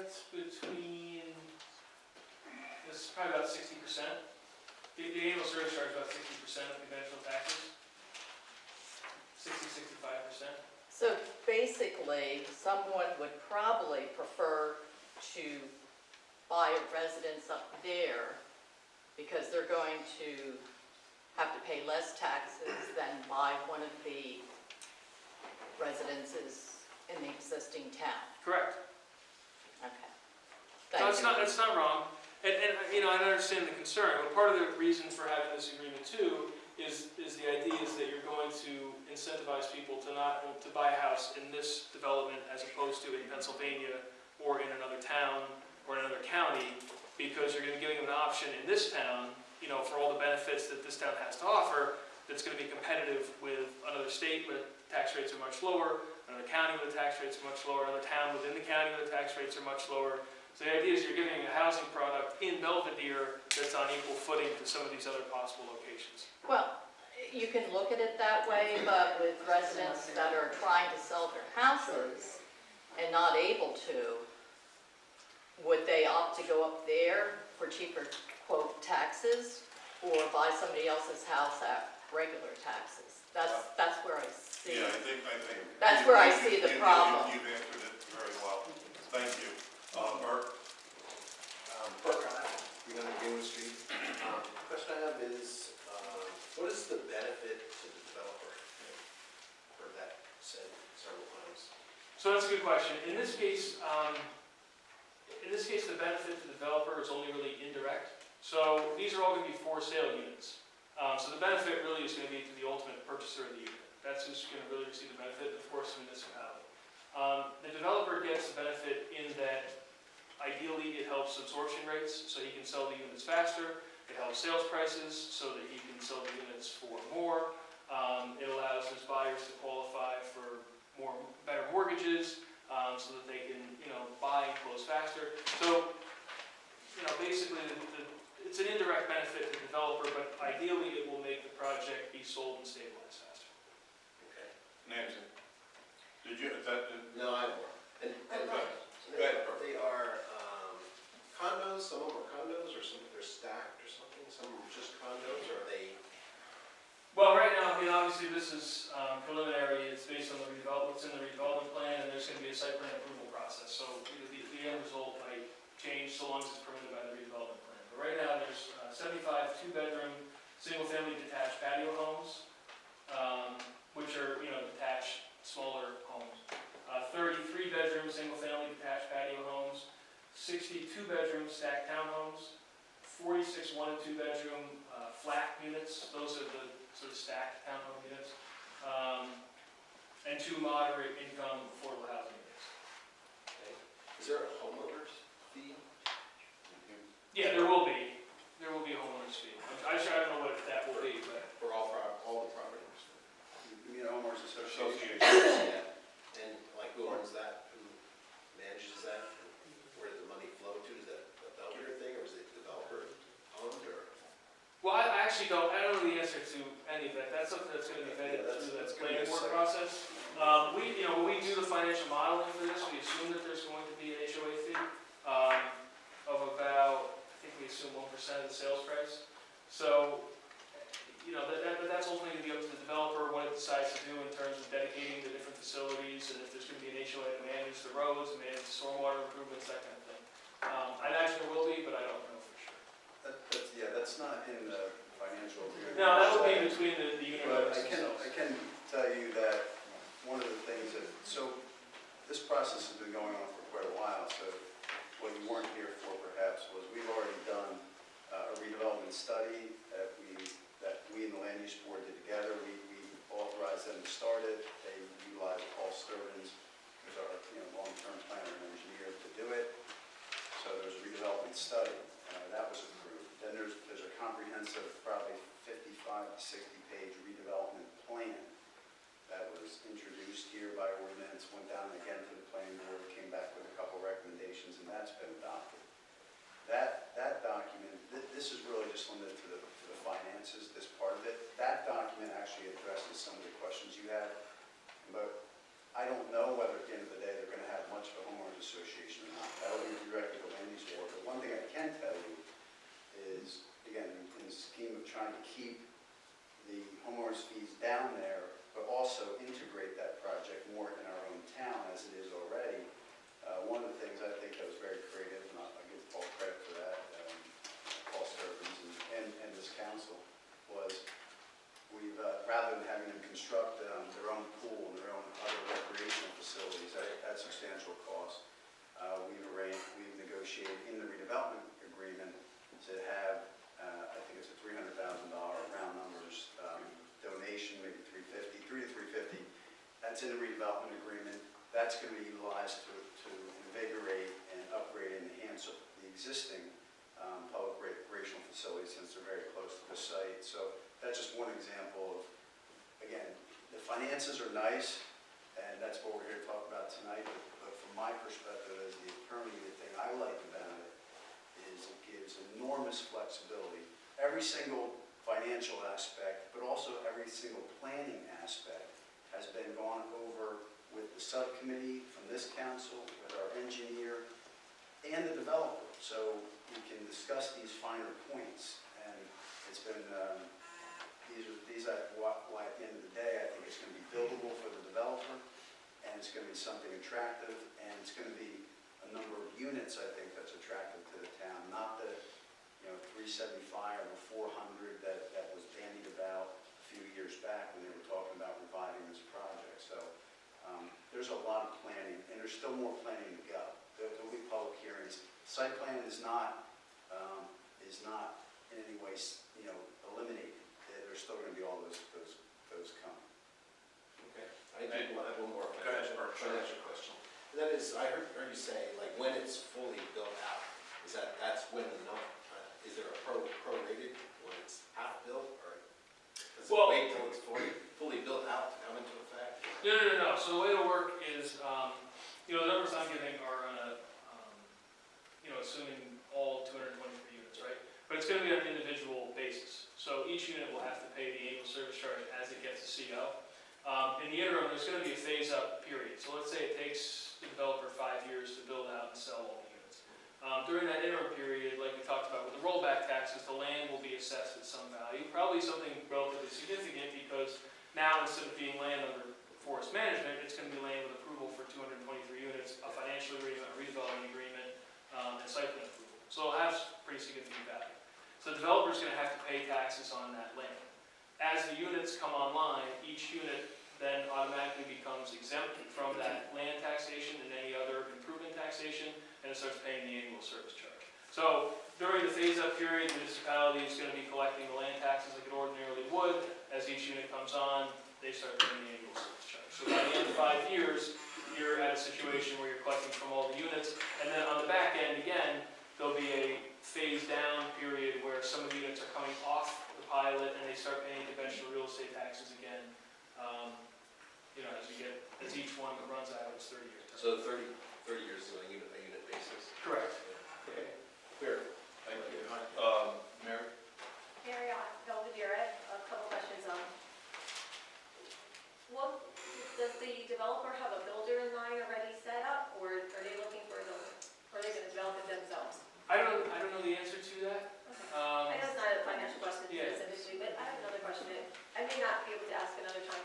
It's between, this is probably about 60%. The annual service charge is about 60% of conventional taxes. 60-65%. So basically, someone would probably prefer to buy a residence up there because they're going to have to pay less taxes than buy one of the residences in the existing town. Correct. Okay. No, Thank you. that's not wrong. And you know, I understand the concern, but part of the reason for having this agreement too is the idea is that you're going to incentivize people to buy a house in this development as opposed to in Pennsylvania or in another town or in another county, because you're going to be giving them an option in this town, you know, for all the benefits that this town has to offer, that's going to be competitive with another state where tax rates are much lower, another county where the tax rates are much lower, another town within the county where the tax rates are much lower. So the idea is you're giving a housing product in Belvedere that's on equal footing to some of these other possible locations. Well, you can look at it that way, but with residents that are trying to sell their houses and not able to, would they opt to go up there for cheaper, quote, taxes, or buy somebody else's house at regular taxes? That's where I see. Yeah, I think. That's where I see the problem. You've answered it very well. Thank you. Bert? Bert Ryan, you're on Greenwood Street. The question I have is, what is the benefit to the developer? Heard that said several times. So that's a good question. In this case, the benefit to the developer is only really indirect. So these are all going to be for sale units. So the benefit really is going to be to the ultimate purchaser of the unit. That's who's going to really receive the benefit, of course, the municipality. The developer gets the benefit in that ideally it helps absorption rates, so he can sell the units faster. It helps sales prices, so that he can sell the units for more. It allows his buyers to qualify for better mortgages, so that they can, buy and close faster. So, basically, it's an indirect benefit to the developer, but ideally it will make the project be sold and stabilized faster. Okay. Nancy? Did you, No, I have more. And Go ahead, Bert. they are condos, some of them are condos, or some they're stacked or something, some are just condos, or are they? Well, right now, obviously this is preliminary. It's based on the redevelopment, what's in the redevelopment plan, and there's going to be a site plan approval process. So the end result might change so long as it's permitted by the redevelopment plan. But right now, there's 75 two-bedroom, single-family detached patio homes, which are, detached, smaller homes. 33-bedroom, single-family detached patio homes, 62-bedroom stacked townhomes, 46 one- and two-bedroom flat units. Those are the sort of stacked townhome units, and 2 moderate-income affordable housing units. Okay. Is there a homeowner's fee? Yeah, there will be. There will be a homeowner's fee. I don't know what that will be, but For all the properties? You mean a homeowners association? Yeah. And like who owns that? Who manages that? Where does the money flow to? Is that a Belvedere thing, or is it developer owned, or? well, I actually don't. I don't know the answer to any of that. That's something that's going to be vetted through that planning board process. When we do the financial modeling for this, we assume that there's going to be an HOA fee of about, I think we assume 1% of the sales price. So, but that's ultimately going to be up to the developer what it decides to do in terms of dedicating the different facilities, and if there's going to be an HOA to manage the roads, manage the stormwater improvements, that kind of thing. I imagine there will be, but I don't know for sure. That's not in the financial agreement. No, that would be between the unit But owners I themselves. can tell you that one of the things this process has been going on for quite a while, so what you weren't here for perhaps was we've already done a redevelopment study that we and the land use board did together. We authorized them to start it. They utilized Paul Sturbins, who's our long-term planner and engineer, to do it. So there's a redevelopment study. That was approved. Then there's a comprehensive, probably 55 to 60-page redevelopment plan that was introduced here by ordinance, went down again to the planning board, came back with a couple recommendations, and that's been adopted. That document, this is really just limited to the finances, this part of it. That document actually addresses some of the questions you had, but I don't know whether at the end of the day they're going to have much of a homeowners association or not. That will be directly to the land use board. But one thing I can tell you is, again, in the scheme of trying to keep the homeowners fees down there, but also integrate that project more in our own town as it is already, one of the things I think that was very creative, and I'll give Paul credit for that, Paul Sturbins and this council, was we've, rather than having them construct their own pool and their own other recreational facilities at substantial cost, we've negotiated in the redevelopment agreement to have, I think it's a $300,000 round numbers, it's in the redevelopment agreement. That's going to be utilized to invigorate and upgrade and enhance the existing public recreational facilities since they're very close to the site. So that's just one example of, again, the finances are nice, and that's what we're here to talk about tonight. But from my perspective as the attorney, the thing I like about it is it gives enormous flexibility. Every single financial aspect, but also every single planning aspect has been gone over with the subcommittee from this council, with our engineer, and the developer. So we can discuss these finer points. And it's been, these at the end of the day, I think it's going to be buildable for the developer, and it's going to be something attractive, and it's going to be a number of units, I think, that's attractive to the town, not the 375 or 400 that was bandied about a few years back when they were talking about reviving this project. So there's a lot of planning, and there's still more planning to go. There'll be public hearings. Site plan is not in any way eliminated. There's still going to be all those coming. Okay. I have one more Go ahead, Bert. financial question. And that is, I heard you say, like, when it's fully built out, that's when the number, is there a prorated when it's half built, or does it Well- wait till it's fully built out to come into effect? No. So the way it'll work is, the numbers I'm giving are on a, assuming all 223 units, right? But it's going to be on an individual basis. So each unit will have to pay the annual service charge as it gets a CO. In the interim, there's going to be a phase-up period. So let's say it takes the developer 5 years to build out and sell all the units. During that interim period, like we talked about with the rollback taxes, the land will be assessed at some value, probably something relatively significant, because now instead of being land under forest management, it's going to be land with approval for 223 units, a financial agreement, a redevelopment agreement, and site plan approval. So it'll have pretty significant value. So the developer's going to have to pay taxes on that land. As the units come online, each unit then automatically becomes exempt from that land taxation and any other improvement taxation, and it starts paying the annual service charge. So during the phase-up period, the municipality is going to be collecting the land taxes like it ordinarily would. As each unit comes on, they start paying the annual service charge. So by the end of 5 years, you're at a situation where you're collecting from all the units, and then on the back end, again, there'll be a phase-down period where some of the units are coming off the pilot and they start paying conventional real estate taxes again. As each one runs out, it's 30 years. So 30 years is on a unit basis? Correct. Okay, clear. Thank you. Mary? Mary Belvedere, a couple questions. Does the developer have a builder in mind already set up, or are they looking for a builder? Or are they going to develop it themselves? I don't know the answer to that. Okay. I know it's not a financial question Yeah. specifically, but I have another question that I may not be able to ask another time.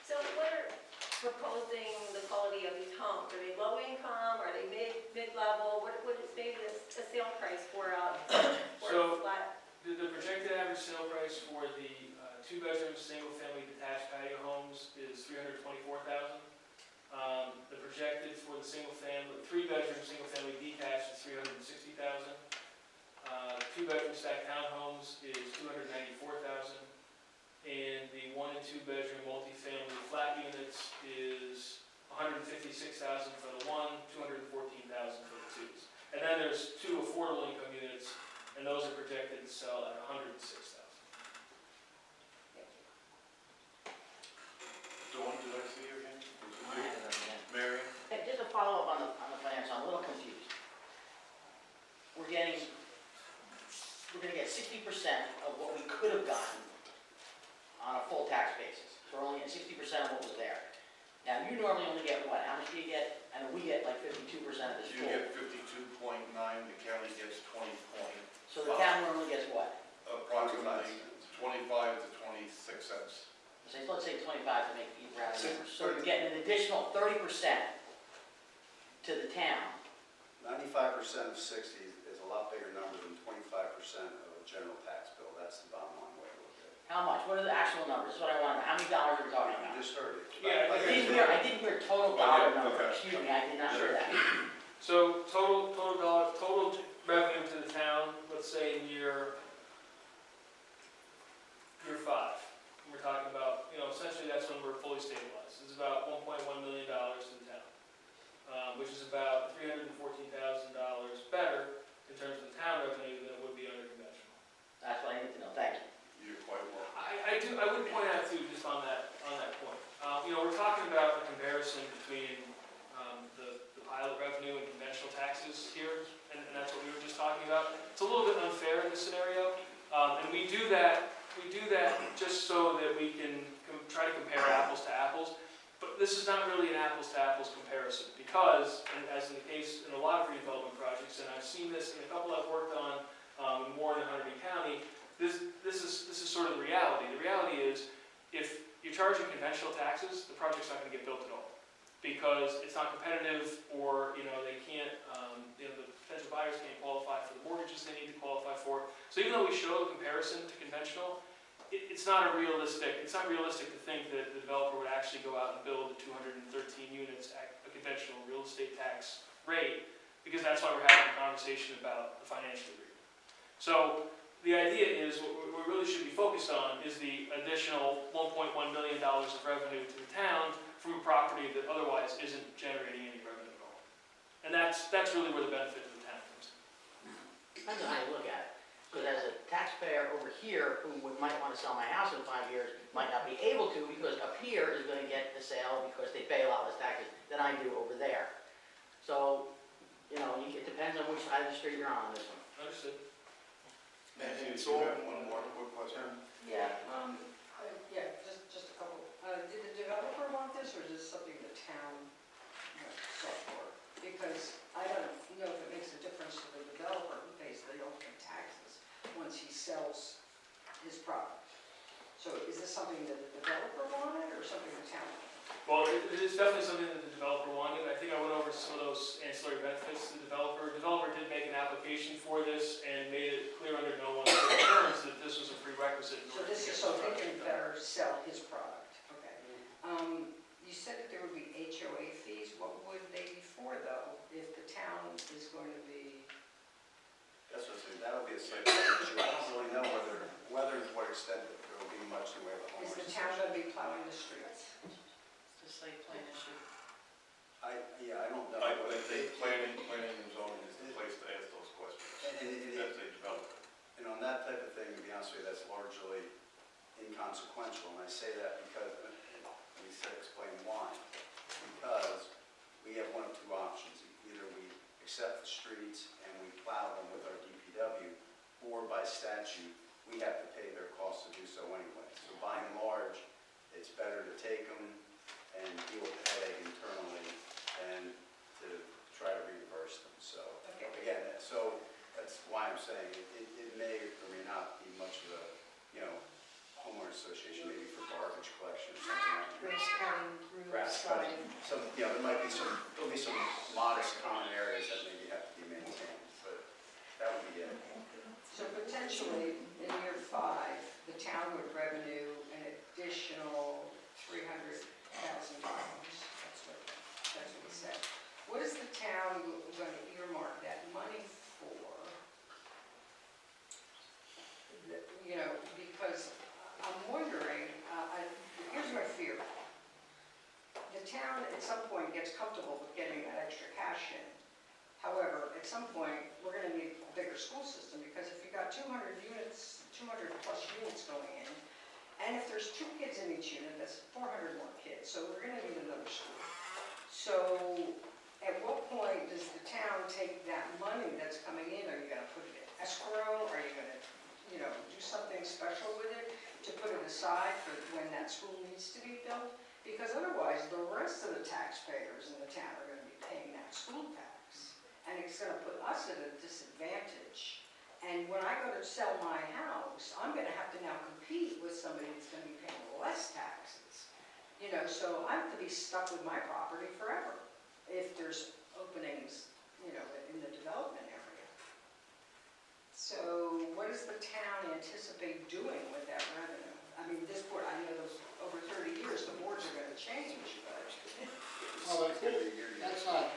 So what are proposing the quality of these homes? Are they low income? Are they mid-level? What is maybe a sale price for So- a flat? The projected average sale price for the 2-bedroom, single-family detached patio homes is $324,000. The projected for the 3-bedroom, single-family detached is $360,000. 2-bedroom stacked townhomes is $294,000. And the 1- and 2-bedroom multifamily flat units is $156,000 for the one, $214,000 for the 2s. And then there's 2 affordable income units, and those are projected to sell at $106,000. Dawn, did I see you again? I have another one. Mary? Hey, just a follow-up on the financial, I'm a little confused. We're going to get 60% of what we could have gotten on a full tax basis. So we're only at 60% of what was there. Now, you normally only get what? How much do you get? I know we get like 52% of this You full. get 52.9, the county gets 20 point, So the town normally gets what? approximately 25 to 26 cents. Let's say 25 to make it round numbers. So you're getting an additional 30% to the town. 95% of 60 is a lot bigger number than 25% of a general tax bill. That's the bottom line way to look at it. How much? What are the actual numbers? This is what I want to know. How many dollars are we talking You about? just heard it. Yeah, I Like didn't hear total dollar number. okay. Excuse me, I did not hear that. So total revenue to the town, let's say in year 5. We're talking about, essentially that's when we're fully stabilized. This is would point out too, just on that point, you know, we're talking about a comparison between the pilot revenue and conventional taxes here, and that's what we were just talking about. It's a little bit unfair in this scenario, and we do that just so that we can try to compare apples to apples. But this is not really an apples-to-apples comparison because, and as in the case in a lot of redevelopment projects, and I've seen this in a couple I've worked on more in Hunterdon County, this is sort of the reality. The reality is, if you're charging conventional taxes, the project's not going to get built at all because it's not competitive, or they can't, the potential buyers can't qualify for the mortgages they need to qualify for. So even though we show a comparison to conventional, it's not realistic to think that the developer would actually go out and build 213 units at a conventional real estate tax rate, because that's why we're having a conversation about the financial agreement. So the idea is, what we really should be focused on is the additional $1.1 million of revenue to the town from a property that otherwise isn't generating any revenue at all. And that's really where the benefit to the town comes in. Depends on how you look at it. Because as a taxpayer over here, who might want to sell my house in 5 years, might not be able to, because up here is going to get the sale because they pay a lot less taxes than I do over there. So, it depends on which side of the street you're on this one. Understood. Nancy, you have one more quick question? Yeah, just a couple. Did the developer want this, or is this something the town sought for? Because I don't know if it makes a difference to the developer who pays the ultimate taxes once he sells his product. So is this something that the developer wanted, or something the town wanted? Well, it is definitely something that the developer wanted. I think I went over some of those ancillary benefits to the developer. The developer did make an application for this and made it clear under no uncertain terms that this was a prerequisite. So this is so he can better sell his product, okay. You said that there would be HOA fees. What would they be for, though, if the town is going to be? That's what I'm saying, that'll be a site plan issue. I don't really know whether to what extent there will be much in the way of a Is homeowner's the town going to association. be plowing the streets? It's a site plan issue. I don't know. I think planning and zoning is the place to ask those questions as a developer. And on that type of thing, to be honest with you, that's largely inconsequential. And I say that because, let me explain why. Because we have one of two options. Either we accept the streets and we plow them with our DPW, or by statute, we have to pay their costs to do so anyway. So by and large, it's better to take them and deal with the headache internally than to try to reimburse them. So, again, so that's why I'm saying it may or may not be much of a, homeowner association, maybe for garbage collection or something like that. Grass cutting, roof Grass siding. cutting, there'll be some modest common areas that maybe have to be maintained, but that would be it. So potentially, in year 5, the town would revenue an additional $300,000. That's what he said. What is the town going to earmark that money for? Because I'm wondering, here's my fear. The town at some point gets comfortable with getting that extra cash in. However, at some point, we're going to need a bigger school system, because if you've got 200 plus units going in, and if there's 2 kids in each unit, that's 400 more kids, so we're going to need another school. So at what point does the town take that money that's coming in? Are you going to put it in escrow? Are you going to, do something special with it to put it aside for when that school needs to be built? Because otherwise, the rest of the taxpayers in the town are going to be paying that school tax. And it's going to put us at a disadvantage. And when I go to sell my house, I'm going to have to now compete with somebody that's going to be paying less taxes. So I have to be stuck with my property forever if there's openings, in the development area. So what does the town anticipate doing with that revenue? I mean, this board, I know those over 30 years, the boards are going to change, but. Well, that's not,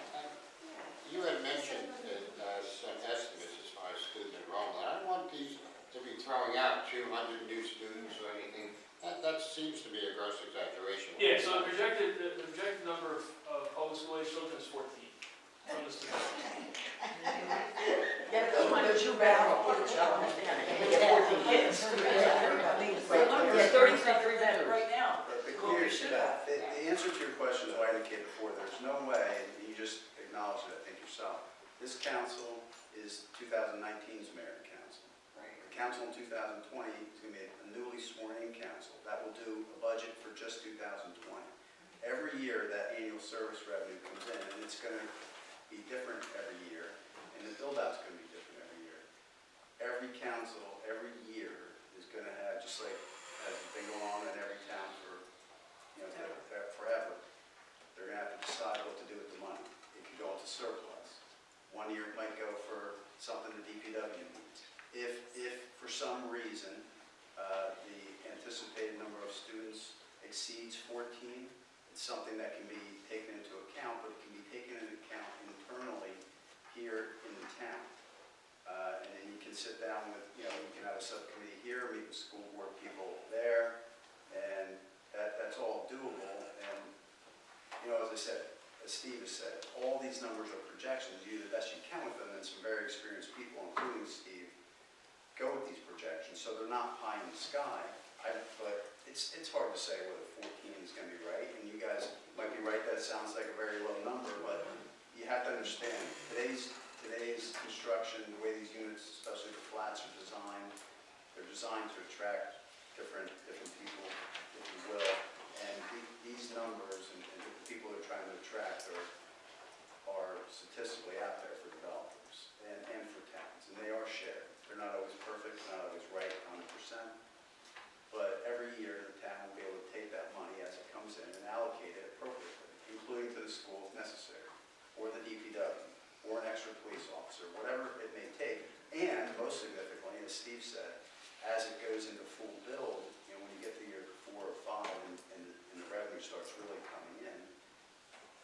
you had mentioned that some estimates as far as student enrollment. I don't want these to be throwing out 200 new students or anything. That seems to be a gross exaggeration. Yeah, so the projected number of public school age children is 14 from the students. Get those There's your battle. I don't understand, you have 14 kids. There's 33 bedrooms right now. The Well, we clear, should have. the answer to your question is what I indicated before, there's no way, and you just acknowledged it, I think yourself, this council is 2019's mayor and council. The council in 2020 is going to be a newly sworn-in council that will do a budget for just 2020. Every year, that annual service revenue comes in, and it's going to be different every year, and the build-out's going to be different every year. Every council, every year, is going to have, just like has been going on in every town for, forever, they're going to have to decide what to do with the money. It could go into surplus. One year it might go for something the DPW needs. If for some reason, the anticipated number of students exceeds 14, it's something that can be taken into account, but it can be taken into account internally here in the town. And then you can sit down with, you can have a subcommittee here, meet with school board people there, and that's all doable. And, as I said, as Steve has said, all these numbers are projections. You do the best you can with them, and some very experienced people, including Steve, go with these projections. So they're not pie in the sky, but it's hard to say whether 14 is going to be right. And you guys might be right, that sounds like a very low number, but you have to understand, today's construction, the way these units, especially the flats, are designed, they're designed to attract different people, if you will. And these numbers and the people they're trying to attract are statistically out there for developers and for towns, and they are shared. They're not always perfect, not always right 100%, but every year the town will be able to take that money as it comes in and allocate it appropriately, including to the school if necessary, or the DPW, or an extra police officer, whatever it may take. And most significantly, as Steve said, as it goes into full build, when you get to year 4 or 5 and the revenue starts really coming in,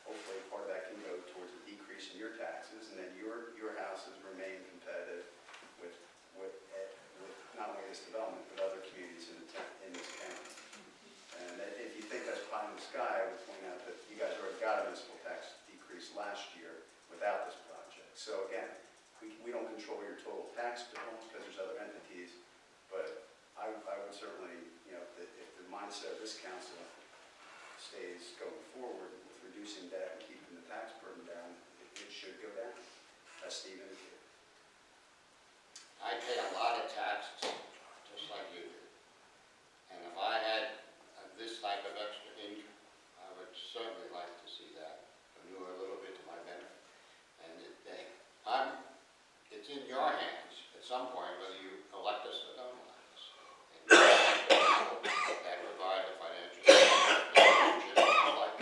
hopefully part of that can go towards a decrease in your taxes, and then your houses remain competitive with not only this development, but other communities in this county. And if you think that's pie in the sky, I would point out that you guys already got a municipal tax decrease last year without this project. So again, we don't control your total tax bill because there's other entities, but I would certainly, if the mindset of this council stays going forward with reducing debt and keeping the tax burden down, it should go down, as Steve indicated. I pay a lot of taxes, just like you do. And if I had this type of extra income, I would certainly like to see that manure a little bit to my benefit. And it's in your hands at some point whether you elect us or don't elect us. And that provide the financial support.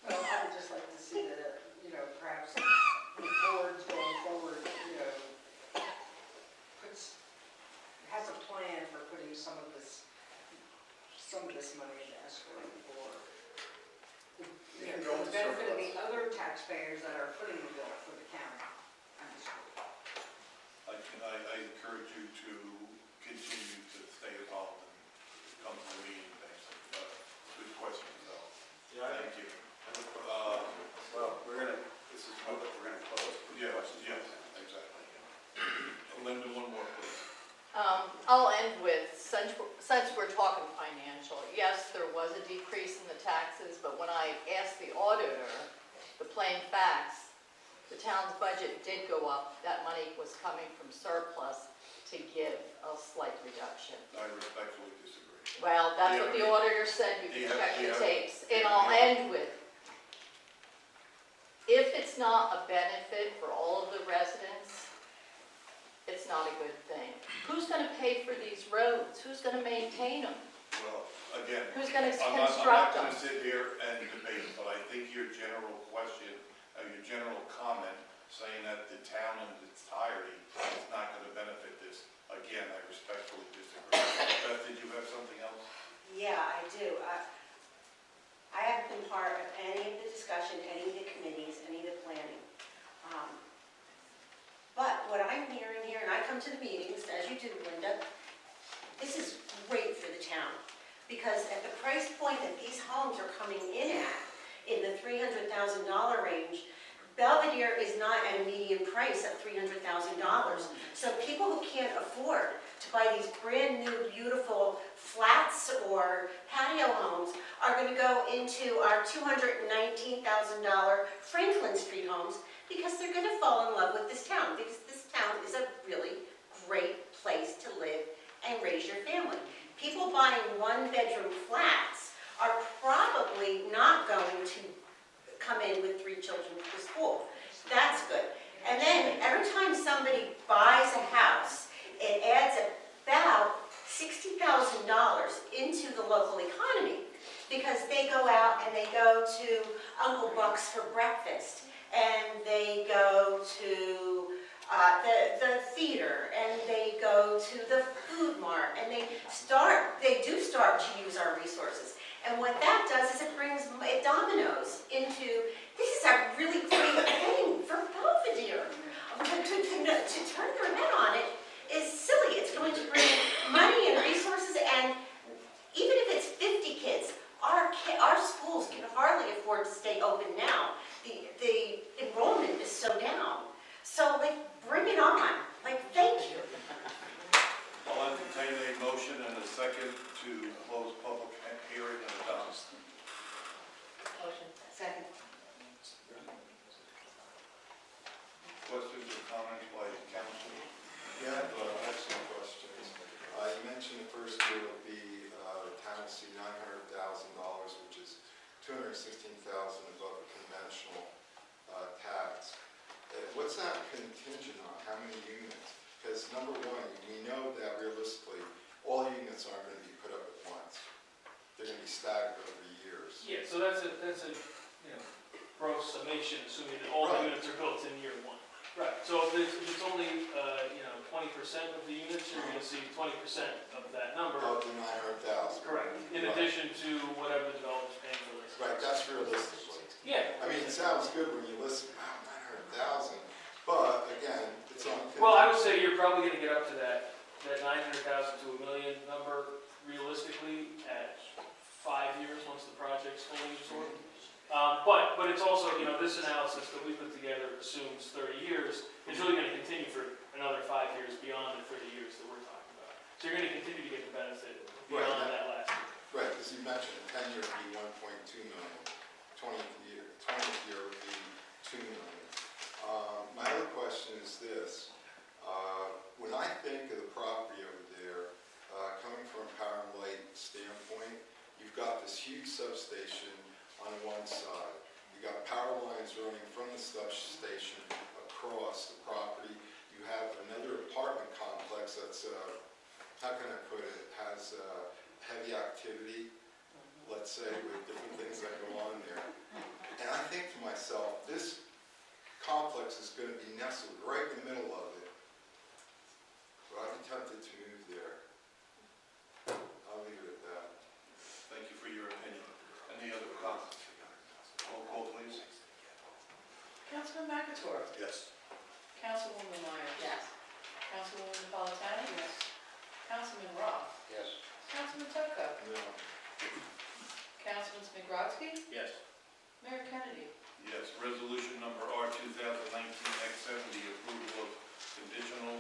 Well, I would just like to see that, perhaps the boards going forward, has a plan for putting some of this money into escrow for the benefit of the other taxpayers that are footing the bill for the county and the school. I encourage you to continue to stay involved and come to the meeting. Thanks. Good questions, though. Thank you. Well, we're going to close. Yes, exactly. Linda, one more, please. I'll end with, since we're talking financial, yes, there was a decrease in the taxes, but when I asked the auditor, the plain facts, the town's budget did go up. That money was coming from surplus to give a slight reduction. I respectfully disagree. Well, that's what the auditor said, you can check the tapes. And I'll end with, if it's not a benefit for all of the residents, it's not a good thing. Who's going to pay for these roads? Who's going to maintain them? Well, again, Who's going to I'm not construct them? going to sit here and debate, but I think your general question, your general comment, saying that the town in its entirety is not going to benefit this, again, I respectfully disagree. Beth, did you have something else? Yeah, I do. I haven't been part of any of the discussion, any of the committees, any of the planning. But what I'm hearing here, and I come to the meetings, as you do, Linda, this is great for the town. Because at the price point that these homes are coming in at, in the $300,000 range, Belvedere is not at a median price of $300,000. So people who can't afford to buy these brand new, beautiful flats or patio homes are going to go into our $219,000 Franklin Street homes because they're going to fall in love with this town, because this town is a really great place to live and raise your family. People buying one-bedroom flats are probably not going to come in with 3 children to school. That's good. And then every time somebody buys a house, it adds about $60,000 into the local economy because they go out and they go to Uncle Buck's for breakfast, and they go to the theater, and they go to the food mart, and they do start to use our resources. And what that does is it dominoes into, this is a really great thing for Belvedere. To turn their head on it is silly. It's going to bring money and resources, and even if it's 50 kids, our schools can hardly afford to stay open now. The enrollment is so down. So, bring it on. Thank you. I'll entertain a motion and a second to close public hearing and adopt. Motion. Second. Questions or comments by council? Yeah, I have some questions. You mentioned the first year will be, the town will see $900,000, which is $216,000 above the conventional tax. What's that contingent on? How many units? Because number one, we know that realistically, all units aren't going to be put up at once. They're going to be staggered over years. Yeah, so that's a gross summation, assuming that all the units are built in year 1. Right, so if it's only, 20% of the units, you're gonna see 20% of that number. Of the 900,000. Correct, in addition to whatever the developer's paying for this. Right, that's realistically. Yeah. I mean, it sounds good when you listen, wow, 900,000, but again, it's on. Well, I would say you're probably gonna get up to that 900,000 to $1 million number realistically at 5 years, once the project's fully absorbed. But it's also, this analysis that we put together assumes 30 years. It's really going to continue for another 5 years beyond the 30 years that we're talking about. So you're going to continue to get the benefit beyond that last year. Right, because you mentioned 10 year would be 1.2 million, 20th year would be 2 million. My other question is this. When I think of the property over there, coming from a power and light standpoint, you've got this huge substation on one side. You got power lines running from the substation across the property. You have another apartment complex that's, how can I put it, has heavy activity, let's say, with different things that go on there. And I think to myself, this complex is going to be nestled right in the middle of it. But I'd be tempted to move there. I'll leave it at that. Thank you for your opinion. Any other comments? Roll call, please. Councilman McAtor. Yes. Councilwoman Myers. Yes. Councilwoman Napolitano. Yes. Councilman Roth. Yes. Councilman Tocco. No. Councilman Smigrowski. Yes. Mayor Kennedy. Yes. Resolution number R 2019-X70, approval of conditional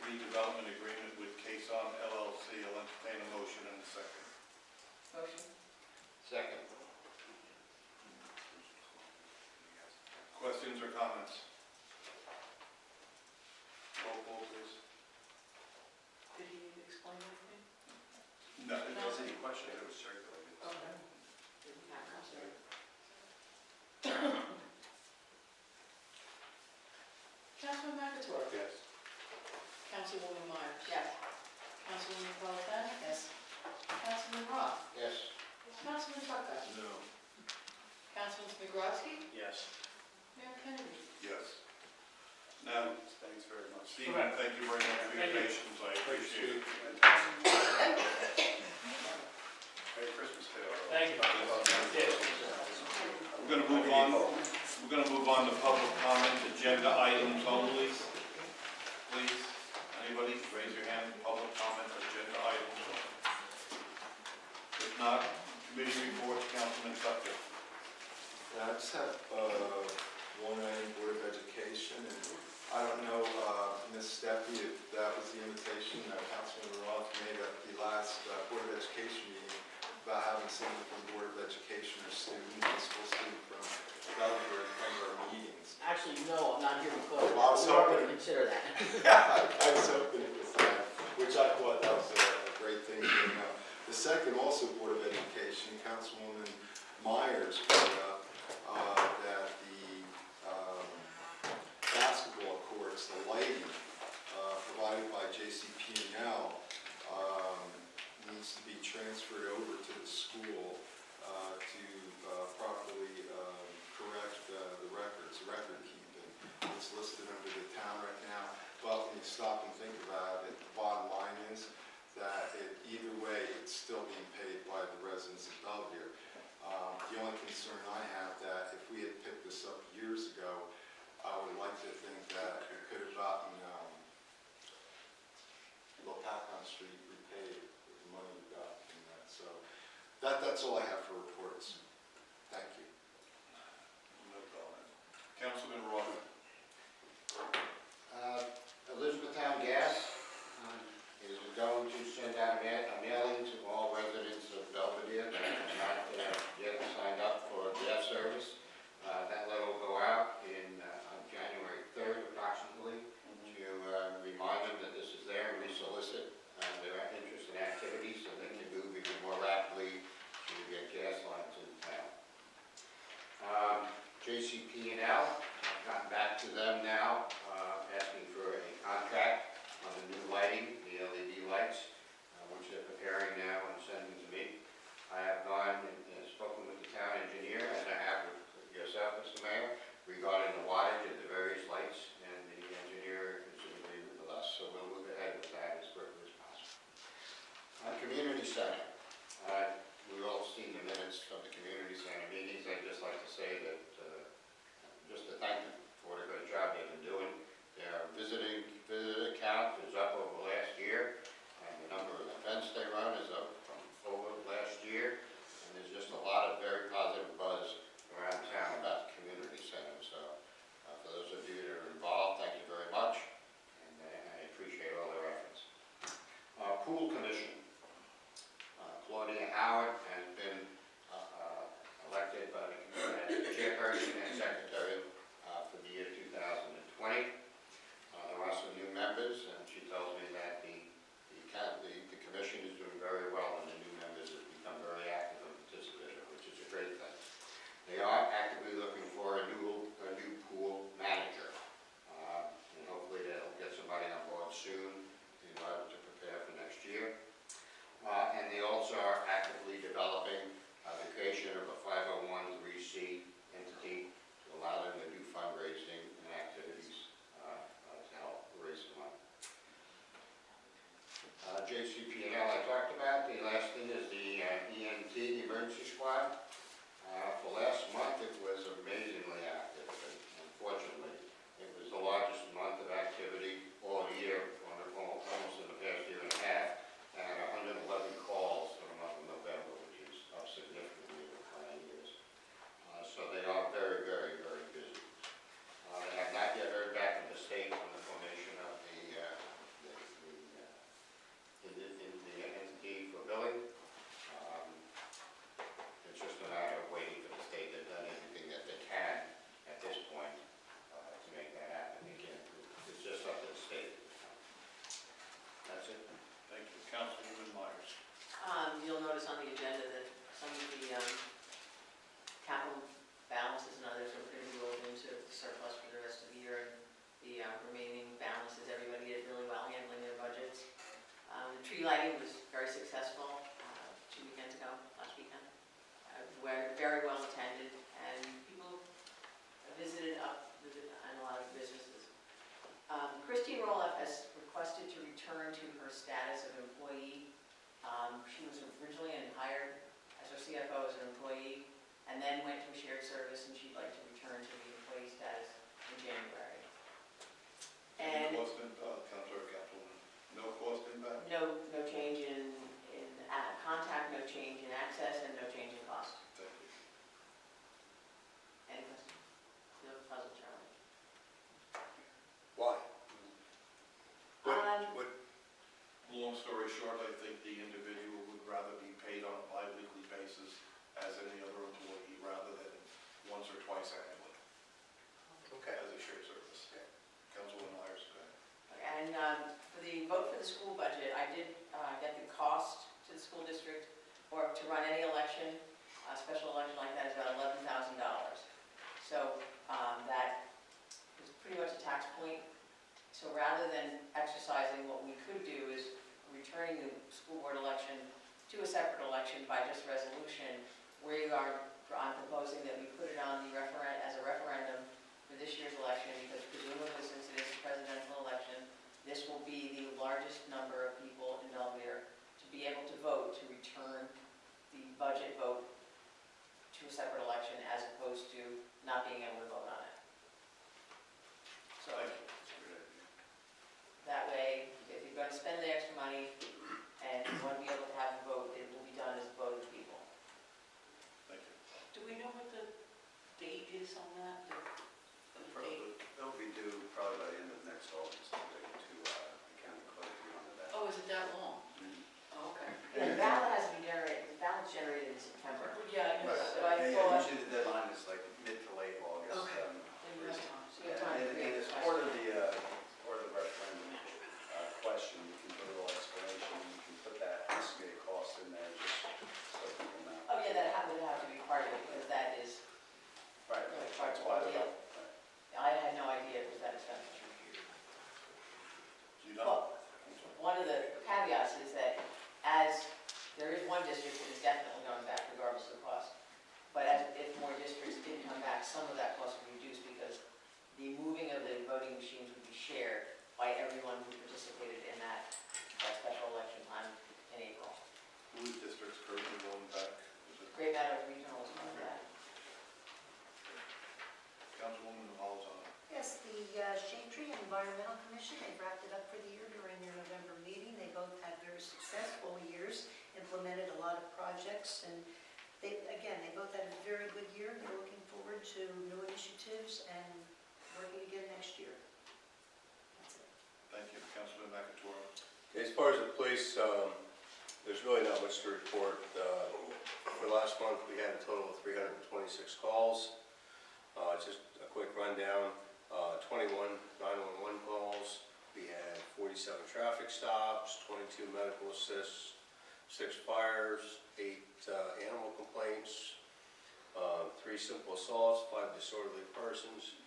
redevelopment agreement with Quezon LLC. I'll entertain a motion in a second. Motion. Second. Questions or comments? Roll call, please. Did he explain anything? No. If there's any question, it was circulated. Okay. Councilman McAtor. Yes. Councilwoman Myers. Yes. Councilwoman Napolitano. Yes. Councilman Roth. Yes. Councilman Tocco. No. Councilman Smigrowski. Yes. Mayor Kennedy. Yes. Now, Thanks very much. Stephen, Okay. thank you very much for your Thank you. patience. I appreciate it. Merry Christmas to you. Thank you. Yes. We're going to move on. We're going to move on to public comment, agenda items only. Please, anybody, raise your hand. Public comment, agenda items. If not, committee reports, Councilman Tucker. Yeah, I just have one item, Board of Education, and I don't know, Ms. Steffi, if that was the invitation that Councilman Roth made at the last Board of Education meeting about having someone from Board of Education or student, a school student from Belgrade come to our meetings. Actually, no, I'm not here because Well, I was we are going to hoping- consider that. I was hoping it was that, which I thought that was a great thing to bring up. The second, also Board of Education, Councilwoman Myers brought up that the basketball courts, the lighting provided by JCP&L needs to be transferred over to the school to properly correct the records, record keeping. It's listed under the town right now, but when you stop and think about it, the bottom line is that either way, it's still being paid by the residents of Belvedere. The only concern I have that if we had picked this up years ago, I would like to think that we could have gotten Lopakon Street repaid with the money we got from that. So that's all I have for reports. Thank you. No comment. Councilman Roth. Elizabethtown Gas is going to send out a mailing to all residents of Belvedere that have not yet signed up for gas service. That letter will go out on January 3rd approximately to remind them that this is there and re-solicit their interest in activities so they can move even more rapidly to get gas lines in town. JCP&L, I've gotten back to them now, asking for a contract on the new lighting, the LED lights, which they're preparing now and sending to me. I have gone and spoken with the town engineer, as I have with yourself, Mr. Mayor, regarding the wattage of the various lights, and the engineer is in agreement with us, so we'll move ahead with that as quickly as possible. Community center. We've all seen the minutes from the community center meetings. I'd just like to say that, just to thank them for the great job they've been doing. Their visitor count is up over last year, and the number of events they run is up from over last year, and there's just a lot of very positive buzz around town about the community center. So for those of you that are involved, thank you very much, and I appreciate all their efforts. Pool Commission. Claudia Howard has been elected by the chairperson and secretary for the year 2020. There are some new members, and she tells me that the commission is doing very well, and the new members have become very active and participative, which is a great thing. They are actively looking for a new pool manager, and hopefully they'll get somebody on board soon in order to prepare for next year. And they also are actively developing the creation of a 501(c) entity to allow them to do fundraising and activities to help raise the money. JCP&L I talked about. The last thing is the EMT, the emergency squad. For last month it was amazingly active. Unfortunately, it was the largest month of activity all year, almost in the past year and a half. And 111 calls for the month of November, which is up significantly over prior years. So they are very, very, very busy. They have not yet heard back from the state on the formation of the entity for billing. It's just a matter of waiting for the state. They've done everything that they can at this point to make that happen. Again, it's just up to the state. That's it. Thank you. Councilwoman Myers. You'll notice on the agenda that some of the capital balances and others are going to be rolled into the surplus for the rest of the year. And the remaining balances, everybody did really well handling their budgets. The tree lighting was very successful 2 weekends ago, last weekend. Very well attended, and people visited up and a lot of businesses. Christine Roloff has requested to return to her status of employee. She was originally hired as her CFO as an employee, and then went to a shared service, and she'd like to return to the employee status in January. And No cost impact, Councilwoman. No cost impact? no change in contact, no change in access, and no change in cost. Thank you. Any questions? No puzzle So rather than exercising, what we could do is returning the school board election to a separate election by just resolution. I'm proposing that we put it on the as a referendum for this year's election, because presumably since it is a presidential election, this will be the largest number of people in Belvedere to be able to vote to return the budget vote to a separate election as opposed to not being able to vote on it. So that way, if you're going to spend the extra money and you want to be able to have a vote, it will be done as a vote of the people. Thank you. Do we know what the date is on that? The date? It'll be due probably by the end of next August, to the county clerk on that. Oh, is it that long? Oh, okay. Yeah, the ballot has to be generated, the ballot's generated in September. Yeah, I know. So I And thought, usually the deadline is like mid to late August. Okay. then you have time, so you have time to And create as the part question. of the referendum question, you can put a little explanation, you can put that estimated cost in there, just so people know. Oh, yeah, that would have to be part of it, because that is Right. really part of That's why the deal. Right. I had no idea it was that expensive. You know? Well, one of the caveats is that as there is one district that is definitely going back regardless of the cost, but if more districts did come back, some of that cost would reduce because the moving of the voting machines would be shared by everyone who participated in that special election time in April. Whose district's currently going back? Is it Great Meadows Regional is one of that. Councilwoman Malzahn? Yes, the Shade Tree and Environmental Commission, they wrapped it up for the year during their November meeting. They both had very successful years, implemented a lot of projects, and they both had a very good year. They're looking forward to new initiatives and working again next year. That's it. Thank you. Councilman McAtoy? As far as the police, there's really not much to report. For last month, we had a total of 326 calls. Just a quick rundown, 21 911 calls. We had 47 traffic stops, 22 medical assists, 6 fires, 8 animal complaints, 3 simple assaults, 5 disorderly persons.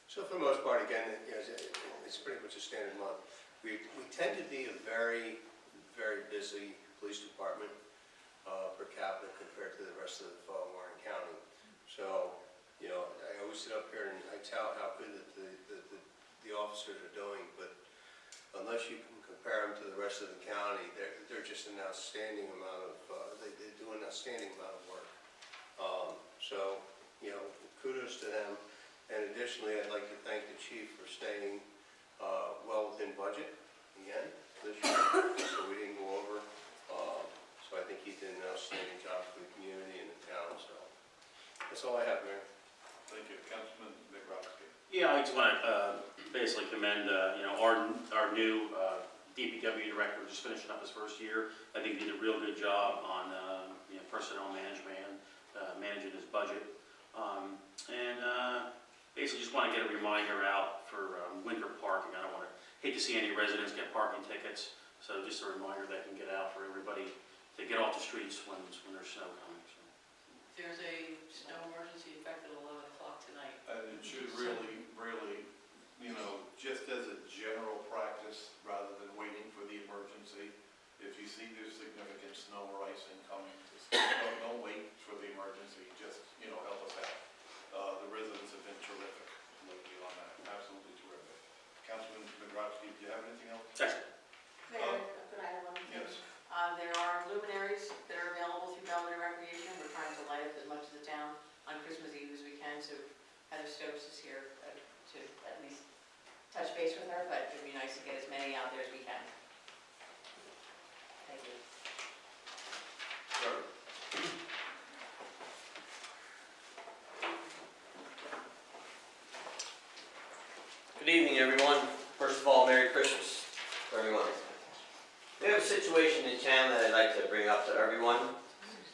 So for the most part, again, it's pretty much a standard month. We tend to be a very, very busy police department per capita compared to the rest of Warren County. So, you know, I always sit up here and I tout how good the officers are doing, but unless you can compare them to the rest of the county, they're just an outstanding amount of, they do an outstanding amount of work. So, you know, kudos to them. And additionally, I'd like to thank the chief for staying well within budget again this year, so we didn't go over. So I think he did an outstanding job for the community and the town, so that's all I have, Mayor. Thank you. Councilman McRoskey? Yeah, I just want to basically commend, our new DPW director, who's just finishing up his first year. I think he did a real good job on, personnel management and managing his budget. Basically just want to get a reminder out for winter parking. I don't want to, hate to see any residents get parking tickets. So just a reminder that can get out for everybody to get off the streets when there's snow coming. So. There's a snow emergency effective at 11 o'clock tonight. And it should really, just as a general practice, rather than waiting for the emergency, if you see there's significant snow or ice incoming, don't wait for the emergency, just, help us out. The residents have been terrific lately on that, absolutely terrific. Councilman McRoskey, do you have anything else? Excellent. Mayor, could I have one thing? Yes. There are luminaries that are available through Belvedere Recreation. We're trying to light up as much of the town on Christmas Eve as we can, so Heather Stokes is here to at least touch base with her, but it'd be nice to get as many out there as we can. Thank you. Sir. Good evening, everyone. First of all, Merry Christmas to everyone. We have a situation in town that I'd like to bring up to everyone.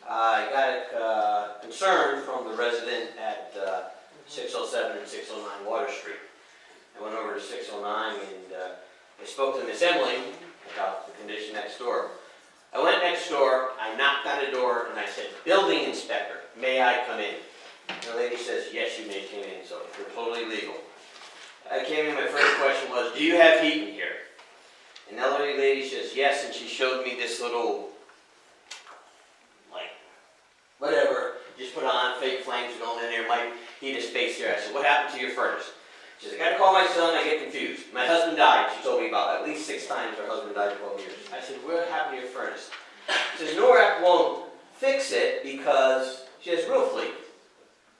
I got a concern from the resident at 607 and 609 Water Street. I went over to 609 and I spoke to Miss Emily about the condition next door. I went next door, I knocked on the door, and I said, "Building inspector, may I come in?" And the lady says, "Yes, you may come in," so you're totally legal. I came in, my first question was, do you have heat in here? And the elderly lady says, yes, and she showed me this little, like, whatever, just put on, fake flames going in there, might heat a space here. I said, what happened to your furnace? She says, I gotta call my son, I get confused. My husband died, she told me about at least 6 times her husband died in 12 years. I said, what happened to your furnace? She says, NORAC won't fix it because she has roof leak.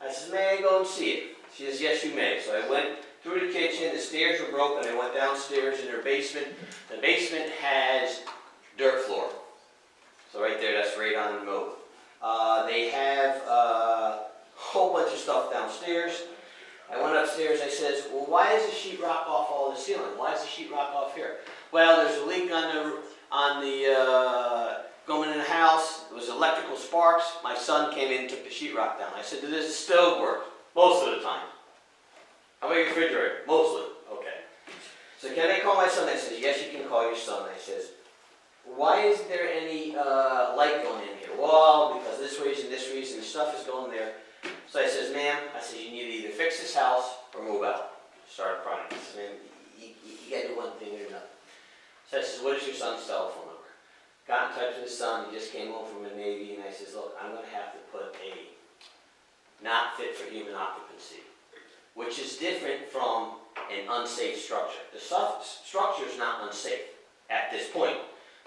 I says, may I go and see it? She says, yes, you may. So I went through the kitchen, the stairs were broken, I went downstairs in her basement. The basement has dirt floor. So right there, that's right on the moat. They have a whole bunch of stuff downstairs. I went upstairs, I says, well, why is the sheetrock off all the ceiling? Why is the sheetrock off here? Well, there's a leak on the going in the house. It was electrical sparks. My son came in and took the sheetrock down. I said, does this stove work? Most of the time. How about your refrigerator? Mostly. Okay. So can I call my son? I says, yes, you can call your son. I says, why isn't there any light going in here? Well, because this reason, the stuff is going there. So I says, ma'am, I says, you need to either fix this house or move out. Started crying. I says, ma'am, you got to do one thing or another. So I says, what is your son's telephone number? Got in touch with his son. He just came home from the Navy, and I says, look, I'm going to have to put a not fit for human occupancy, which is different from an unsafe structure. The structure is not unsafe at this point.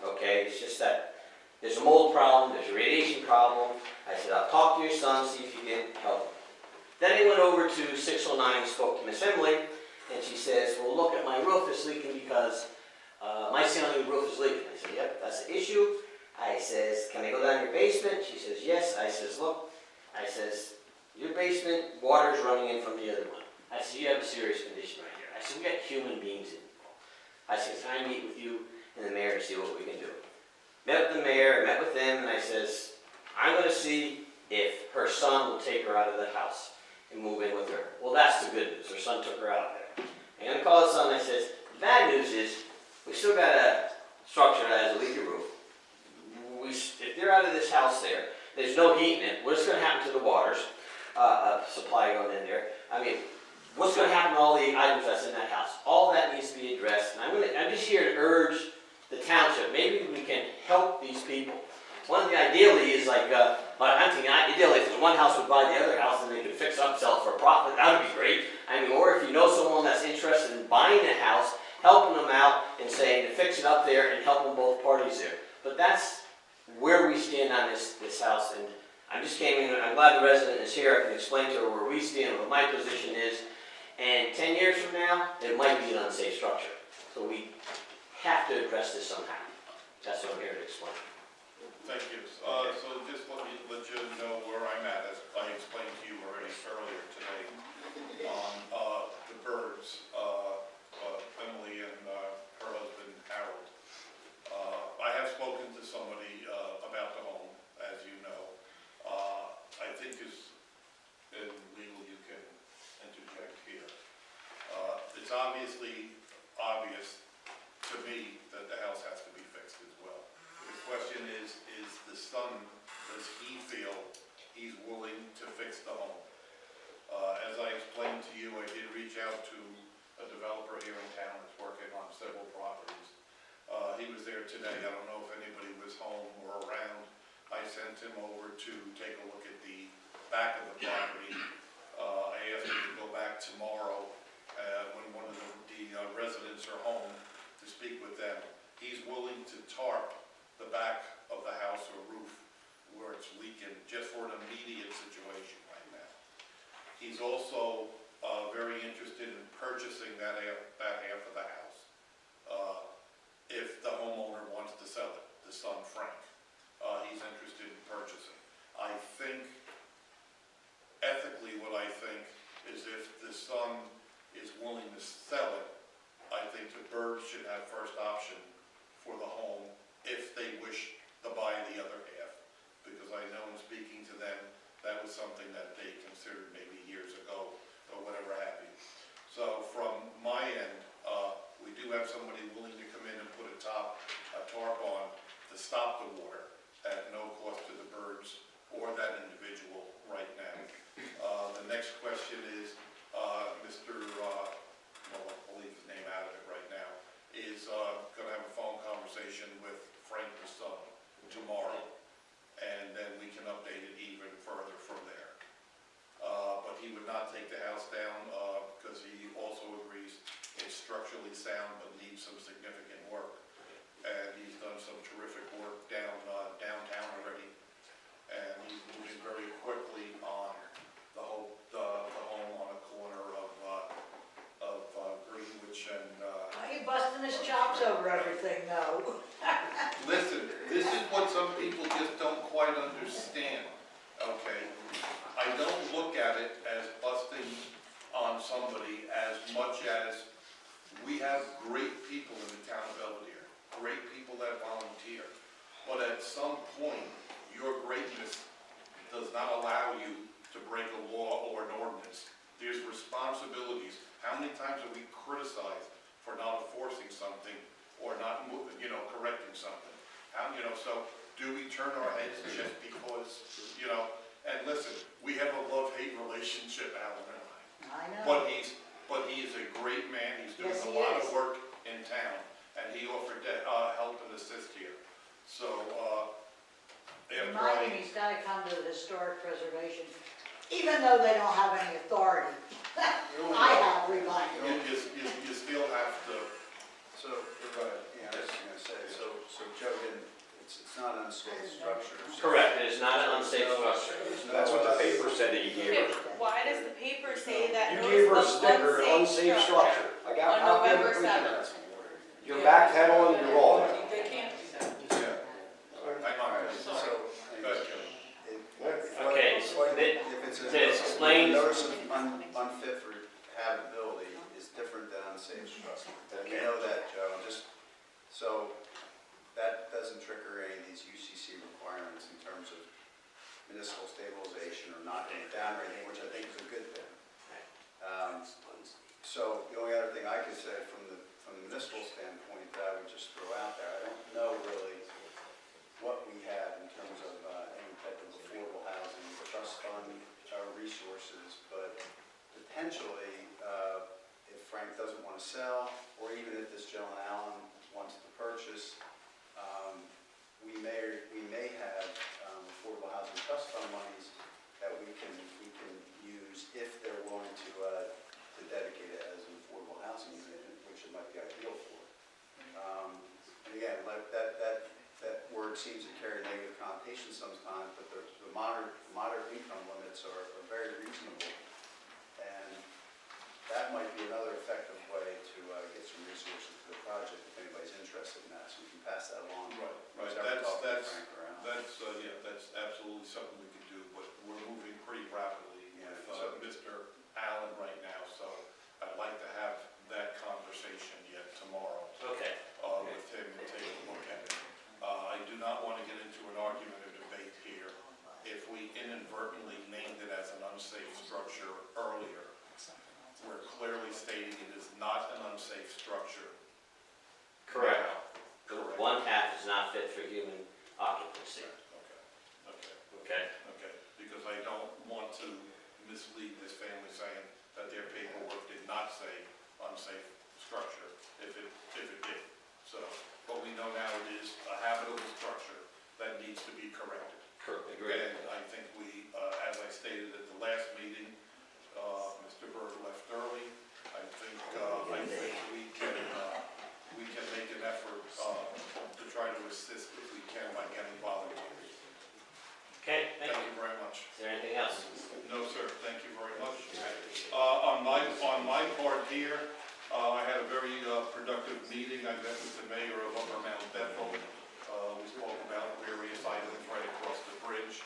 Okay, it's just that there's a mold problem, there's a radiation problem. I said, I'll talk to your son, see if you can help him. Then he went over to 609 and spoke to Miss Emily, and she says, well, look, at my roof is leaking because my ceiling roof is leaking. I said, yep, that's the issue. I says, can I go down your basement? She says, yes. I says, look, I says, your basement, water's running in from the other one. I said, you have a serious condition right here. I said, we got human beings involved. I said, can I meet with you and the mayor to see what we can do? Met with the mayor, met with them, and I says, I'm going to see if her son will take her out of the house and move in with her. Well, that's the good news. Her son took her out of there. I'm going to call his son, and I says, the bad news is we still got a structure that has a leaky roof. If they're out of this house there, there's no heat in it. What's going to happen to the waters supply going in there? I mean, what's going to happen to all the items that's in that house? All that needs to be addressed. And I'm just here to urge the township, maybe we can help these people. One of the ideally is like, I'm thinking ideally if there's one house would buy the other house and they could fix up, sell for a profit, that would be great. I mean, or if you know someone that's interested in buying a house, helping them out and saying to fix it up there and helping both parties there. But that's where we stand on this house, and I just came in, I'm glad the resident is here, I can explain to her where we stand, what my position is, and 10 years from now, it might be an unsafe structure. So we have to address this somehow. That's what I'm here to explain. Thank you. So just let you know where I'm at, as I explained to you already earlier today, on the birds, Emily and her husband Harold. I have spoken to somebody about the home, as you know. I think is, and legal you can interject here. It's obviously obvious to me that the house has to be fixed as well. The question is the son, does he feel he's willing to fix the home? As I explained to you, I did reach out to a developer here in town that's working on several properties. He was there today. I don't know if anybody was home or around. I sent him over to take a look at the back of the property. I asked him to go back tomorrow when one of the residents are home to speak with them. He's willing to tarp the back of the house or roof where it's leaking just for an immediate situation right now. He's also very interested in purchasing that half of the house if the homeowner wants to sell it, the son Frank. He's interested in purchasing. I think, ethically what I think is if the son is willing to sell it, I think the birds should have first option for the home if they wish to buy the other half. Because I know in speaking to them, that was something that they considered maybe years ago or whatever have you. So from my end, we do have somebody willing to come in and put a tarp on to stop the water at no cost to the birds or that individual right now. The next question is, Mr. not take the house down, because he also agrees it's structurally sound but needs some significant work. And he's done some terrific work downtown already. And he's moving very quickly on the home on the corner of Greenwich and, Why are you busting his chops over everything, though? listen, this is what some people just don't quite understand, okay? I don't look at it as busting on somebody as much as we have great people in the town of Belvedere, great people that volunteer. But at some point, your greatness does not allow you to break a law or an ordinance. There's responsibilities. How many times have we criticized for not enforcing something or not, correcting something? So do we turn our heads just because, and listen, we have a love-hate relationship, Alan and I. I know. But he is a great man. He's doing Yes, a he lot is. of work in town, and he offered to help and assist here. So, after Remind him he's gotta come to the historic preservation, even though they don't have any authority. I have reminded him. you still have to, So, go ahead. Yeah, I was just gonna say, so Joe didn't, it's not an unsafe structure. so- Correct, it is not an unsafe structure. There's no, That's what the paper said that you gave her. Why does the paper say that You notice gave her a of sticker, unsafe structure. I got a on copy of November it. 7th? You're backpedaling, you're wrong. They can't do that. hang on, so, go ahead, Joe. Okay, if it's to a explain- notice of unfit for habitability is different than unsafe structure. And you know that, Joe, so that doesn't trigger any of these UCC requirements in terms of municipal stabilization or knocking it down or anything, which I think is a good thing. So the only other thing I could say from the municipal standpoint that I would just throw out there, I don't know really what we have in terms of any type of affordable housing, trust fund resources, but potentially, if Frank doesn't want to sell, or even if this gentleman Allen wants to purchase, we may have affordable housing trust fund monies that we can use if they're willing to dedicate it as an affordable housing unit, which it might be ideal for. And again, like that word seems to carry negative connotations sometimes, but the moderate income limits are very reasonable. And that might be another effective way to get some resources to the project if anybody's interested in that, so we can pass that along. Right, Who's ever talked to that's Frank or Alan. that's absolutely something we could do, but we're moving pretty rapidly Yeah, with so- Mr. Allen right now, so I'd like to have that conversation yet tomorrow Okay. with him and take a look at it. I do not want to get into an argument or debate here. If we inadvertently named it as an unsafe structure earlier, we're clearly stating it is not an unsafe structure. Correct. Now. The Correct. one half is not fit for human occupancy. Okay. Okay, because I don't want to mislead this family saying that their paperwork did not say unsafe structure, if it did. So, but we know now it is a habitable structure that needs to be corrected. Correct. Agreed. And I think we, as I stated at the last meeting, Mr. Berg left early. I think we can make an effort to try to assist if we can by getting volunteers. Okay, thank you. Thank you very much. Is there anything else? No, sir, thank you very much. On my part here, I had a very productive meeting. I met with the mayor of Upper Mount Bethel. We spoke about various items right across the bridge.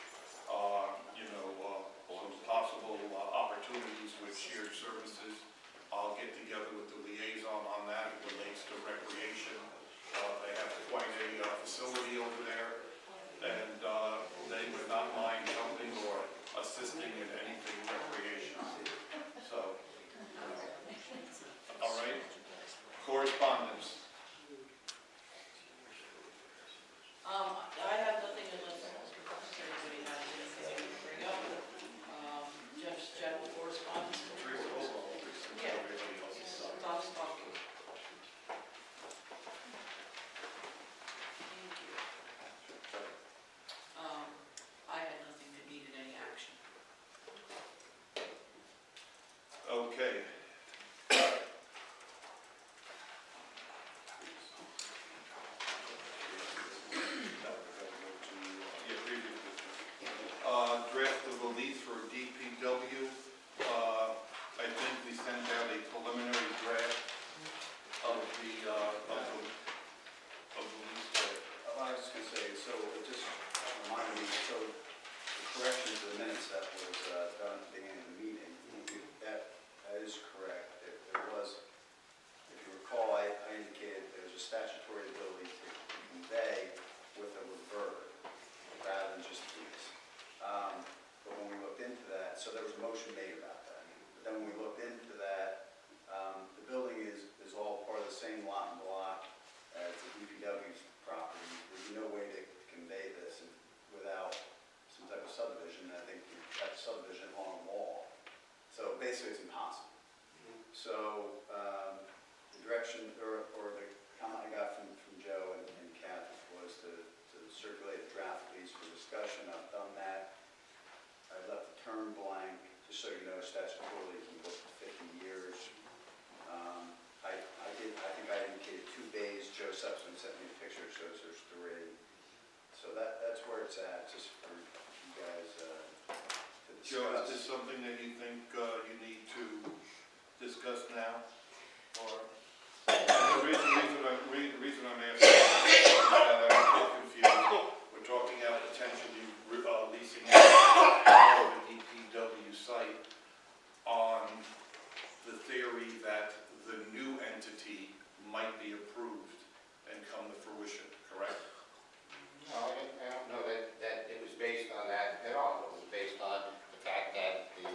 Some possible opportunities with shared services. I'll get together with the liaison on that. It relates to recreation. They have quite a facility over there, and they would not mind helping or assisting in anything recreation. So, all right. Correspondence. I have nothing unless anybody has anything to bring up. Jeff's general correspondence. Yeah. Tom's talking. Thank you. I had nothing that needed any action. basically it's impossible. So, the direction, or the comment I got from Joe and Kathy was to circulate a draft lease for discussion. I've done that. I left the term blank, just so you know, statutorily, you can book for 50 years. I think I indicated 2 bays. Joe Subson sent me a picture, shows there's 3. So that's where it's at, just for you guys to Joe, is discuss. this something that you think you need to discuss now? Or, the reason I'm asking is that I'm a bit confused. We're talking about potentially leasing out the DPW site on the theory that the new entity might be approved and come to fruition, correct? No, I don't know that it was based on that at all. It was based on the fact that the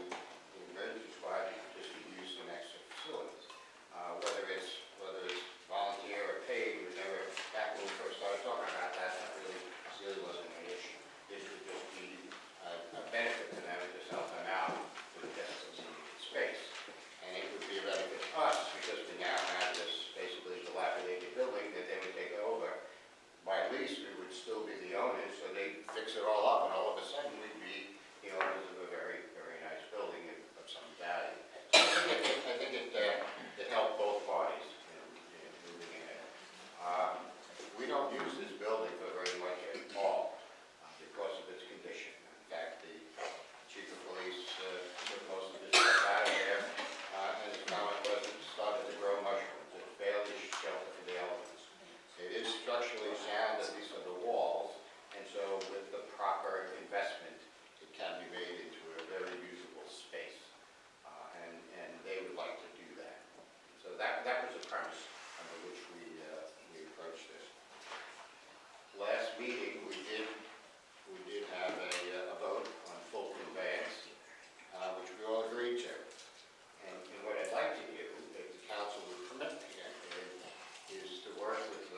emergency squad just could use some extra facilities. Whether it's volunteer or paid, we never, back when we first started talking about that, that really wasn't an issue. This would just be a benefit to them and just help them out with just some space. And it would be a benefit to us because we now have this basically dilapidated building that they would take over. By lease, we would still be the owners, so they'd fix it all up, and all of a sudden, we'd be the owners of a very, very nice building of some value. So I think it helped both parties in moving ahead. We don't use this building for very much at all because of its condition. In fact, the chief of police took most of his stuff out of there, and his comment was it started to grow mushrooms. It failed to shelter for the elements. It is structurally sound, at least on the walls, and so with the proper investment, it can be made into a very usable space. And they would like to do that. So that was the premise under which we approached this. Last meeting, we did have a vote on full conveyance, which we all agreed to. And what I'd like to do, if the council would permit me, is to work with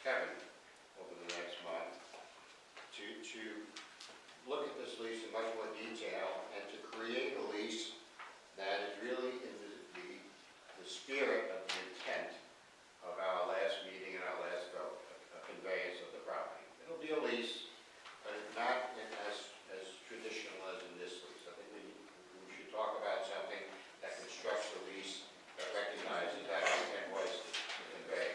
Kevin over the next month to look at this lease in much more detail and to create a lease that is really in the spirit of the intent of our last meeting and our last vote, a conveyance of the property. It'll be a lease, but not as traditional as in this lease. I think we should talk about something that constructs the lease that recognizes that our intent was to convey.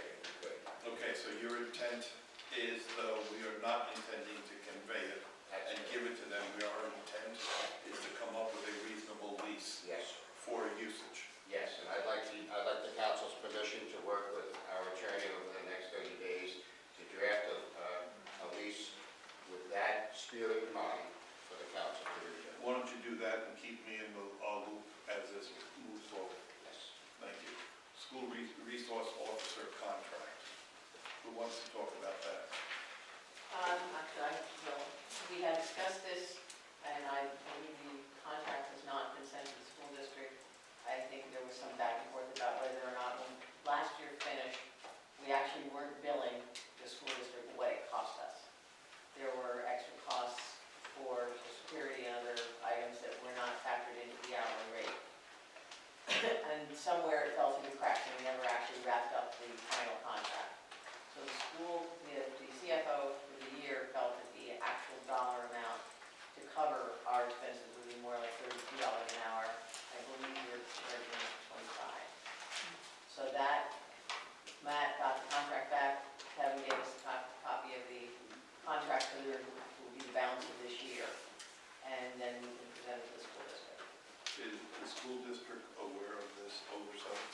Okay, so your intent is, though, we are not intending to convey it and give it to them. Our intent is to come up with a reasonable lease. Yes. For usage. Yes, and I'd like the council's permission to work with our attorney over the next 30 days to draft a lease with that spirit in mind for the council to review. Why don't you do that and keep me in the loop as this moves forward? Yes. Thank you. School resource officer contract. Who wants to talk about that? We had discussed this, and I believe the contract has not been sent to the school district. I think there was some back and forth about whether or not when last year finished, we actually weren't billing the school district what it cost us. There were extra costs for security and other items that were not factored into the hourly rate. And somewhere it fell through the cracks, and we never actually wrapped up the final contract. So the school, the CFO for the year felt that the actual dollar amount to cover our expenses would be more like $32 an hour. I believe you're charging $25. So that, Matt got the contract back, Kevin gave us a copy of the contract for the, will be the balance of this year. And then we can present it to the school district. Is the school district aware of this oversight?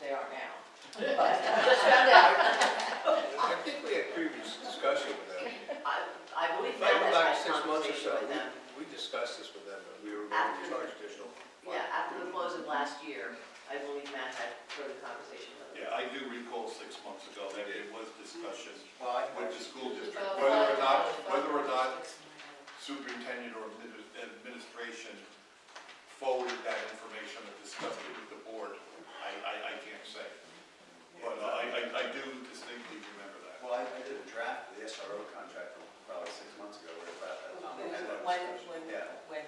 They are now. But just found out. I think we had previous discussion with them. I believe Maybe Matt like has 6 had a months or conversation so, with them. we discussed this with them, and we were going After to charge additional. Yeah, after the close of last year, I believe Matt had further conversation with them. Yeah, I do recall 6 months ago that it was discussion Well, with the school district, whether or not superintendent or administration forwarded that information or discussed it with the board. I can't say. But I do distinctly remember that. Well, I did a draft of the SRO contract probably 6 months ago, right about that time. We had that When, discussion. when, Yeah. when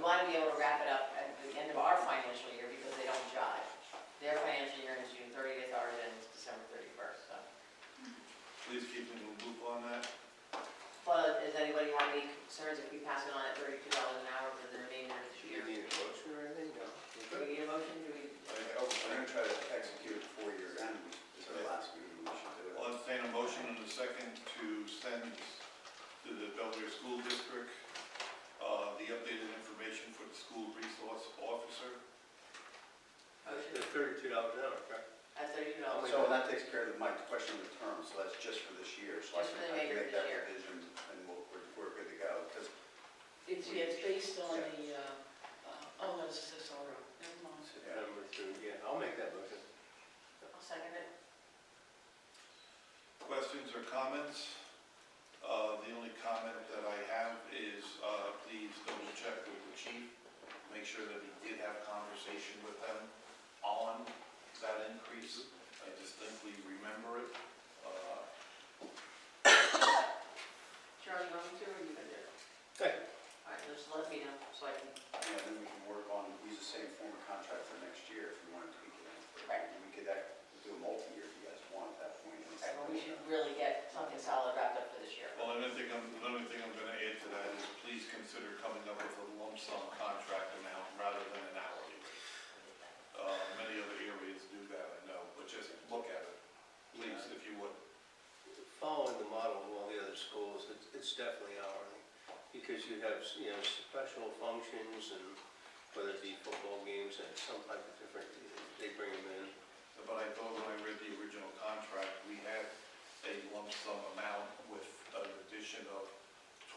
want to be able to wrap it up at the end of our financial year because they don't jive. Their financial year ends June 30th, ours ends December 31st, so. Please keep me in the loop on that. But does anybody have any concerns if we pass it on at $32 an hour for the remainder of this Do year? you need a motion or anything? No? Do we need a motion? Do we? I'm going to try to execute it before year end, is our last meeting, we should do it. I'll entertain a motion in a second to send to the Belvedere School District the updated information for the school resource officer. Motion. It's $32 an hour, correct? At $32. So that takes care of my question of the term, so that's just for this year. So Just for the I can remainder of make this that year. revision and we're good to go. Because It's based on the, oh, that's SSRO, never mind. September through, yeah, I'll make that motion. I'll second it. Questions or comments? The only comment that I have is please double check with the chief, make sure that he did have conversation with them on that increase. I distinctly remember it. Charlie, you want me to, or you gonna do it? Okay. All right, just let me know, so I can, then we can work on, use the same form of contract for next year if we want to tweak it. Right. And we could do a multi-year if you guys want at that point. we should really get something solid wrapped up for this year. Well, the only thing I'm going to add to that is please consider coming up with a lump sum contract amount rather than an hourly rate. Many other areas do that, I know, but just look at it, please, if you would. Following the model of all the other schools, it's definitely hourly, because you have, special functions, and whether it be football games and some type of different, they bring them in. But I thought when I read the original contract, we had a lump sum amount with an addition of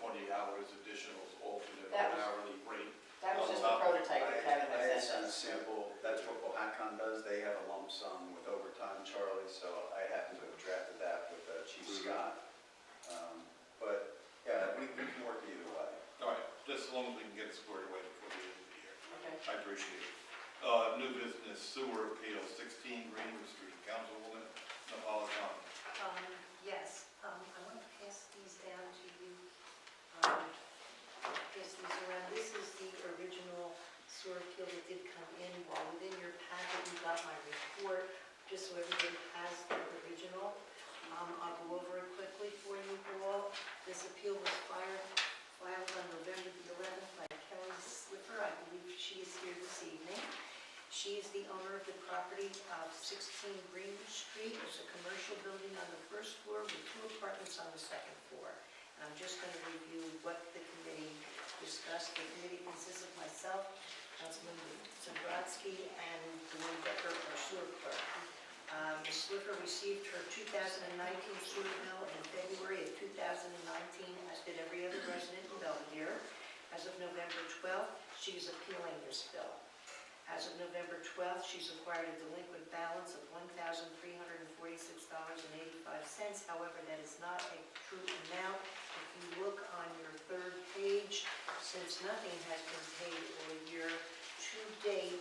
20 hours additional alternate That was- hourly rate. That was just a prototype that Kevin I had had sent sent a us. sample, that's what Cohacon does, they have a lump sum with overtime, Charlie, so I happen to have drafted that with Chief Scott. But, yeah, we can work either way. All right, just as long as we can get it squared away before the end of the year. Okay. I appreciate it. New business sewer appeal, 16 Greenwood Street, Councilwoman Napolitano. Yes, I want to pass these down to you. Pass these around. This is the original sewer appeal that did come in. While within your packet, you got my report, just so everybody has the original. I'll go over it quickly for you all. This appeal was filed on November the 11th by Kelly Slipper. I believe she is here this evening. She is the owner of the property of 16 Greenwood Street. It's a commercial building on the first floor with 2 apartments on the second floor. And I'm just going to review what the committee discussed. The committee consists of myself, Councilman Zabrodsky, and Dwayne Decker, our sewer clerk. Ms. Slipper received her 2019 sewer bill in February of 2019, as did every other resident in Belvedere. As of November 12th, she is appealing this bill. As of November 12th, she's acquired a delinquent balance of $1,346.85. However, that is not a true amount. If you look on your third page, since nothing has been paid all year to date,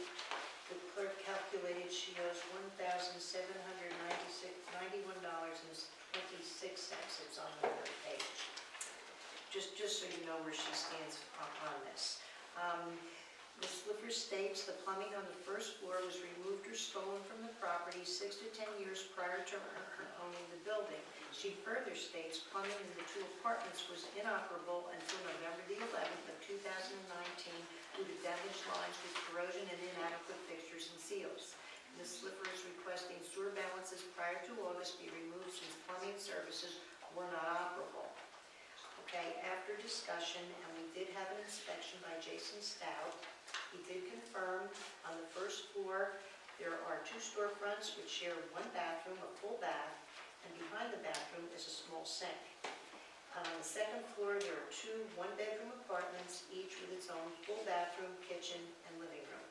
the clerk calculated she owes $1,791.26. It's on the third page. Just so you know where she stands on this. Ms. Slipper states the plumbing on the first floor was removed or stolen from the property 6 to 10 years prior to her owning the building. She further states plumbing in the 2 apartments was inoperable until November the 11th of 2019 due to damaged lines with corrosion and inadequate fixtures and seals. Ms. Slipper is requesting sewer balances prior to August be removed since plumbing services were not operable. Okay, after discussion, and we did have an inspection by Jason Stout, he did confirm on the first floor there are 2 storefronts which share 1 bathroom, a full bath, and behind the bathroom is a small sink. On the second floor there are 2 one-bedroom apartments, each with its own full bathroom, kitchen, and living room.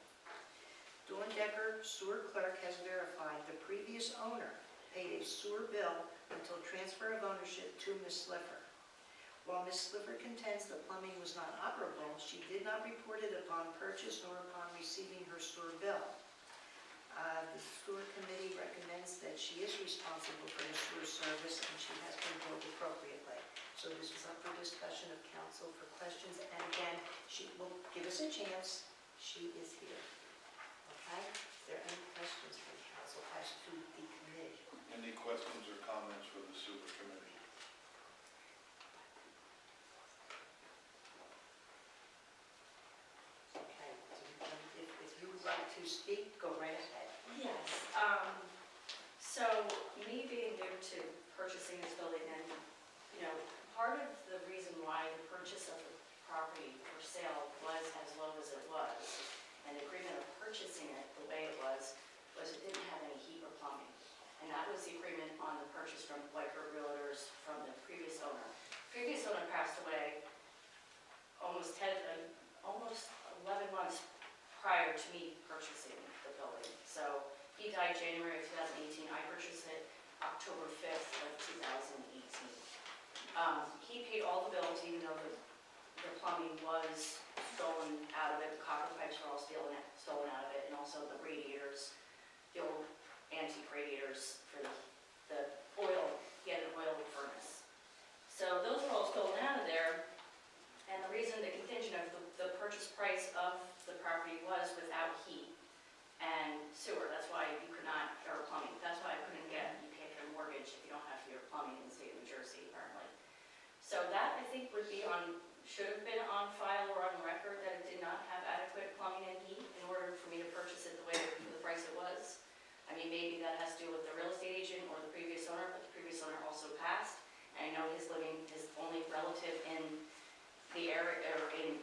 Dawn Decker, sewer clerk, has verified the previous owner paid a sewer bill until transfer of ownership to Ms. Slipper. While Ms. Slipper contends the plumbing was not operable, she did not report it upon purchase nor upon receiving her sewer bill. The sewer committee recommends that she is responsible for the sewer service and she has been billed appropriately. So this was up for discussion of council for questions, and again, she will give us a chance. She is here. Okay? Is there any questions from council as to the committee? Any questions or comments for the sewer committee? Okay, if you would like to speak, go right ahead. Yes, so me being new to purchasing this building and, you know, part of the reason why the purchase of the property for sale was as low as it was, and the agreement of purchasing it the way it was it didn't have any heat or plumbing. And that was the agreement on the purchase from Whiteford Realtors from the previous owner. Previous owner passed away almost 11 months prior to me purchasing the building. So he died January of 2018. I purchased it October 5th of 2018. He paid all the bills, even though the plumbing was stolen out of it, the copper pipes were all stolen out of it, and also the radiators, the old antique radiators for the oil. He had an oil furnace. So those were all stolen out of there, and the reason the contingent of the purchase price of the property was without heat and sewer. That's why you could not, or plumbing, that's why I couldn't get, you can't get a mortgage if you don't have your plumbing in the state of New Jersey, apparently. So that, I think, would be should have been on file or on record that it did not have adequate plumbing and heat in order for me to purchase it for the price it was. I mean, maybe that has to do with the real estate agent or the previous owner, but the previous owner also passed. And I know his only relative in the area, or in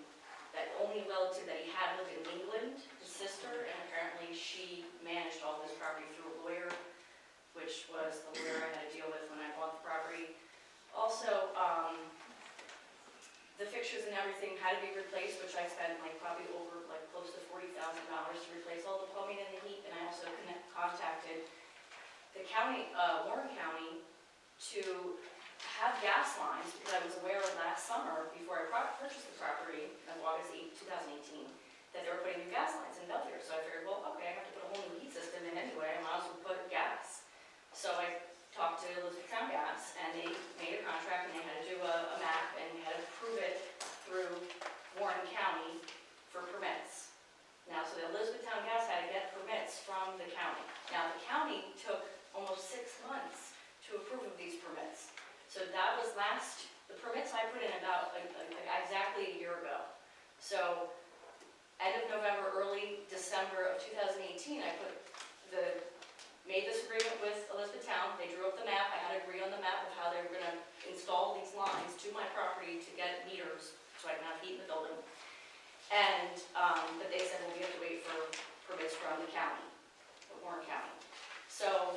that only relative that he had lived in England, his sister, and apparently she managed all his property through a lawyer, which was the lawyer I had to deal with when I bought the property. Also, the fixtures and everything had to be replaced, which I spent probably over close to $40,000 to replace all the plumbing and the heat. And I also contacted the county, Warren County, to have gas lines, because I was aware of last summer, before I purchased the property on August 8, 2018, that they were putting new gas lines in Belvedere. So I figured, well, okay, I have to put a whole new heat system in anyway, I might as well put gas. So I talked to Elizabethtown Gas, and they made a contract, and they had to do a map, and we had to prove it through Warren County for permits. Now, so the Elizabethtown Gas had to get permits from the county. Now, the county took almost 6 months to approve of these permits. So that was the permits I put in about exactly a year ago. So end of November, early December of 2018, I made this agreement with Elizabethtown. They drew up the map. I had to agree on the map of how they were going to install these lines to my property to get meters so I can have heat in the building. And, but they said, well, we have to wait for permits from the county, Warren County. So